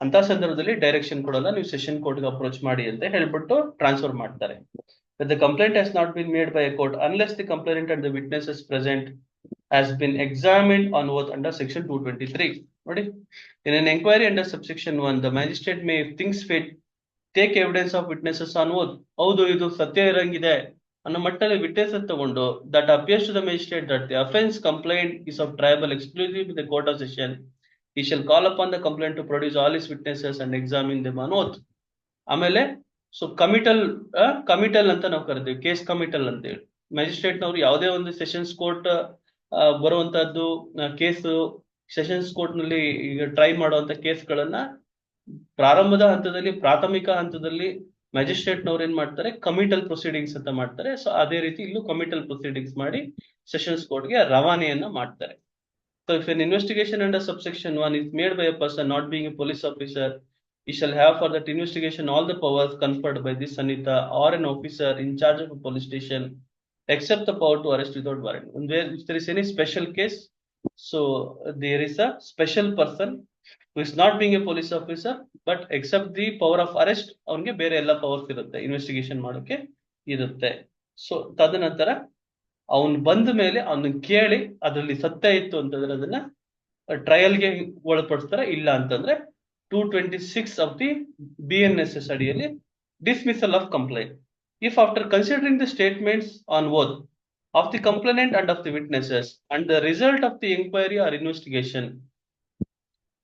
ಅಂತ ಸಂದರ್ಭದಲ್ಲಿ direction ಕೊಡಲ್ಲ, ನೀವು session ಕೋರ್ಟ್ಗೆ ಅಪ್ರೋಚ್ ಮಾಡಿ ಅಂತ ಹೇಳ್ಬಿಟ್ಟು ಟ್ರಾನ್ಸ್ಫರ್ ಮಾಡ್ತಾರೆ. The complaint has not been made by a court unless the complainant and the witnesses present has been examined on oath under section 223. ನೋಡಿ, in an inquiry under subsection 1, the magistrate may, if things fit, take evidence of witnesses on oath. ಹೌದು ಇದು ಸತ್ಯ ಇರಂಗಿದೆ ಅನ್ನೋ ಮಟ್ಟದಲ್ಲಿ witness ತಗೊಂಡು that appears to the magistrate that the offense complaint is of tribal exclusive to the court of session, he shall call upon the complainant to produce all his witnesses and examine them on oath. ಆಮೇಲೆ so ಕಮಿಟಲ್ ಅಂತ ನಾವು ಕರಿತೀವಿ, case ಕಮಿಟಲ್ ಅಂತೇಳಿ. Magistrate ನವರು ಯಾವುದೇ ಒಂದು sessions court ಬರುವಂತಹದ್ದು case, sessions court ನಲ್ಲಿ ಈಗ ಟ್ರೈ ಮಾಡುವಂತ ಕೇಸ್ಗಳನ್ನ ಪ್ರಾರಂಭದ ಹಂತದಲ್ಲಿ, ಪ್ರಾಥಮಿಕ ಹಂತದಲ್ಲಿ ಮ್ಯಾಜಿಸ್ಟ್ರೇಟ್ ನವ್ರು ಏನ್ ಮಾಡ್ತಾರೆ, ಕಮಿಟಲ್ ಪ್ರೊಸೀಡಿಂಗ್ಸ್ ಅಂತ ಮಾಡ್ತಾರೆ. ಸೊ ಅದೇ ರೀತಿ ಇಲ್ಲೂ ಕಮಿಟಲ್ ಪ್ರೊಸೀಡಿಂಗ್ಸ್ ಮಾಡಿ ಸೆಷನ್ಸ್ ಕೋರ್ಟ್ಗೆ ರವಾನೆಯನ್ನ ಮಾಡ್ತಾರೆ. So if an investigation under subsection 1 is made by a person not being a police officer, he shall have for that investigation all the powers conferred by this Sanita or an officer in charge of a police station, except the power to arrest without warrant. And where if there is any special case, so there is a special person who is not being a police officer, but except the power of arrest, ಅವನಿಗೆ ಬೇರೆ ಎಲ್ಲ powers ಇರುತ್ತೆ, investigation ಮಾಡೋಕೆ ಇರುತ್ತೆ. So ತದನಂತರ ಅವನು ಬಂದ ಮೇಲೆ ಅವನ್ನ ಕೇಳಿ ಅದರಲ್ಲಿ ಸತ್ಯ ಇತ್ತು ಅಂತಂದ್ರೆ ಅದನ್ನ ಟ್ರಯಲ್ಗೆ ಒಳಪಡಿಸ್ತಾರೆ. ಇಲ್ಲ ಅಂತಂದ್ರೆ 226 of the BNSS ಅಡಿಯಲ್ಲಿ dismissal of complaint. If after considering the statements on oath of the complainant and of the witnesses and the result of the inquiry or investigation,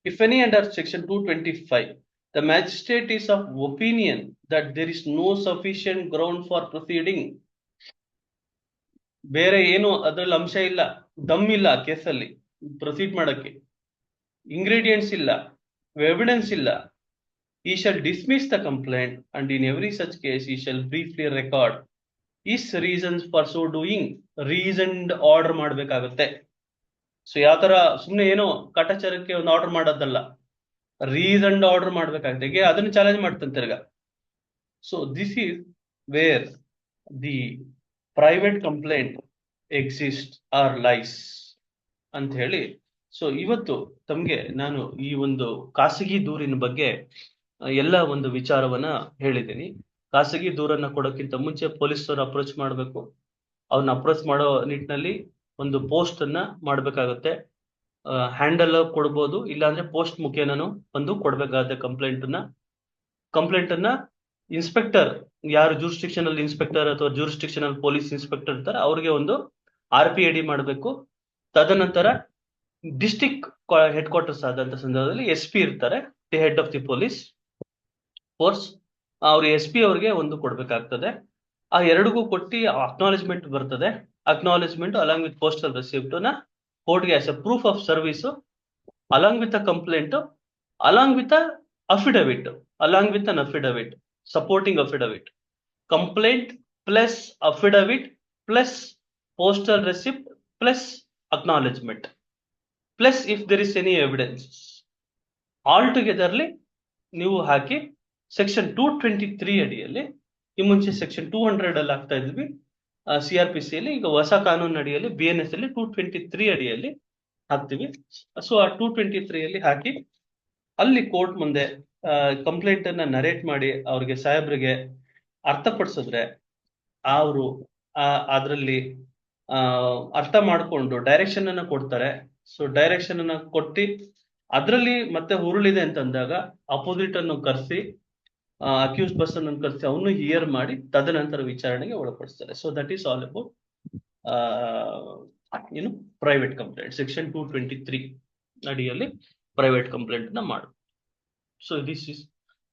if any under section 225, the magistrate is of opinion that there is no sufficient ground for proceeding, ಬೇರೆ ಏನು ಅದ್ರಲ್ಲಿ ಅಂಶ ಇಲ್ಲ, ದಮ್ ಇಲ್ಲ ಕೇಸಲ್ಲಿ proceed ಮಾಡಕ್ಕೆ, ingredients ಇಲ್ಲ, evidence ಇಲ್ಲ, he shall dismiss the complaint and in every such case he shall briefly record his reasons for so doing. Reasoned order ಮಾಡ್ಬೇಕಾಗತ್ತೆ. ಸೊ ಯಾವ ತರ ಸುಮ್ನೆ ಏನೋ ಕಾಟಾಚಾರಕ್ಕೆ ಒಂದು ಆರ್ಡರ್ ಮಾಡೋದಲ್ಲ, ರೀಸನ್ಡ್ ಆರ್ಡರ್ ಮಾಡ್ಬೇಕಾಗುತ್ತೆ. ಈಗ ಅದನ್ನ ಚಾಲೆಂಜ್ ಮಾಡ್ತಾನೆ ತಿರ್ಗ. So this is where the private complaint exist or lies ಅಂತ ಹೇಳಿ. ಸೊ ಇವತ್ತು ತಮ್ಗೆ ನಾನು ಈ ಒಂದು ಖಾಸಗಿ ದೂರಿನ ಬಗ್ಗೆ ಎಲ್ಲ ಒಂದು ವಿಚಾರವನ್ನ ಹೇಳಿದ್ದೀನಿ. ಖಾಸಗಿ ದೂರನ್ನ ಕೊಡೋಕ್ಕಿಂತ ಮುಂಚೆ ಪೊಲೀಸರು ಅಪ್ರೋಚ್ ಮಾಡಬೇಕು. ಅವ್ರನ್ನ ಅಪ್ರೋಚ್ ಮಾಡೋ ನಿಟ್ಟಿನಲ್ಲಿ ಒಂದು ಪೋಸ್ಟ್ ಅನ್ನ ಮಾಡ್ಬೇಕಾಗತ್ತೆ. ಹ್ಯಾಂಡಲ್ ಕೊಡ್ಬೋದು, ಇಲ್ಲಾಂದ್ರೆ ಪೋಸ್ಟ್ ಮುಖೇನೂ ಒಂದು ಕೊಡ್ಬೇಕಾಗತ್ತೆ ಕಂಪ್ಲೇಂಟ್ ಅನ್ನ ಇನ್ಸ್ಪೆಕ್ಟರ್, ಯಾರು ಜೂರಿಸ್ಡಿಕ್ಷನಲ್ ಇನ್ಸ್ಪೆಕ್ಟರ್ ಅಥವಾ ಜೂರಿಸ್ಡಿಕ್ಷನಲ್ ಪೊಲೀಸ್ ಇನ್ಸ್ಪೆಕ್ಟರ್ ಇರ್ತಾರೆ ಅವ್ರಿಗೆ ಒಂದು RPID ಮಾಡಬೇಕು. ತದನಂತರ ಡಿಸ್ಟಿಕ್ ಹೆಡ್ ಕ್ವಾರ್ಟರ್ಸ್ ಆದಂತ ಸಂದರ್ಭದಲ್ಲಿ SP ಇರ್ತಾರೆ, the head of the police force, ಅವ್ರು SP ಅವ್ರಿಗೆ ಒಂದು ಕೊಡ್ಬೇಕಾಗ್ತದೆ. ಆ ಎರಡಿಗೂ ಕೊಟ್ಟು ಅಕ್ನಾಲೇಜ್ಮೆಂಟ್ ಬರ್ತದೆ. Acknowledgement along with postal receipt ನ ಕೋರ್ಟ್ಗೆ as A proof of service, along with a complaint, along with an affidavit, supporting affidavit. Complaint plus affidavit plus postal receipt plus acknowledgement plus if there is any evidence, all togetherly ನೀವು ಹಾಕಿ section 223 ಅಡಿಯಲ್ಲಿ, ಈ ಮುಂಚೆ section 200 ಅಲ್ಲಿ ಆಗ್ತಾ ಇದ್ವಿ CRPC ಅಲ್ಲಿ, ಈಗ ಹೊಸ ಕಾನೂನು ಅಡಿಯಲ್ಲಿ BNS ಅಲ್ಲಿ 223 ಅಡಿಯಲ್ಲಿ ಹಾಕ್ತಿವಿ. ಸೊ ಆ 223 ಅಲ್ಲಿ ಹಾಕಿ ಅಲ್ಲಿ ಕೋರ್ಟ್ ಮುಂದೆ ಕಂಪ್ಲೇಂಟ್ ಅನ್ನ ನರೇಟ್ ಮಾಡಿ ಅವ್ರಿಗೆ ಸಾಹೇಬ್ರಿಗೆ ಅರ್ಥಪಡಿಸಿದ್ರೆ ಅವರು ಅದರಲ್ಲಿ ಅರ್ಥ ಮಾಡ್ಕೊಂಡು ಡೈರೆಕ್ಷನ್ ಅನ್ನ ಕೊಡ್ತಾರೆ. ಸೊ ಡೈರೆಕ್ಷನ್ ಅನ್ನ ಕೊಟ್ಟು ಅದರಲ್ಲಿ ಮತ್ತೆ ಹುರುಳಿದೆ ಅಂತಂದಾಗ ಅಪೋಸಿಟ್ ಅನ್ನು ಕರೆಸಿ, ಅಕ್ಯೂಸ್ ಪರ್ಸನ್ ಅನ್ನು ಕರೆಸಿ ಅವನು ಹಿಯರ್ ಮಾಡಿ ತದನಂತರ ವಿಚಾರಣೆಗೆ ಒಳಪಡಿಸ್ತಾರೆ. So that is all about private complaint. Section 223 ಅಡಿಯಲ್ಲಿ ಪ್ರೈವೇಟ್ ಕಂಪ್ಲೇಂಟ್ ನ ಮಾಡು. So this is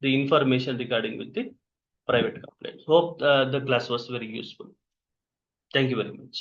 the information regarding with the private complaint. Hope the class was very useful. Thank you very much.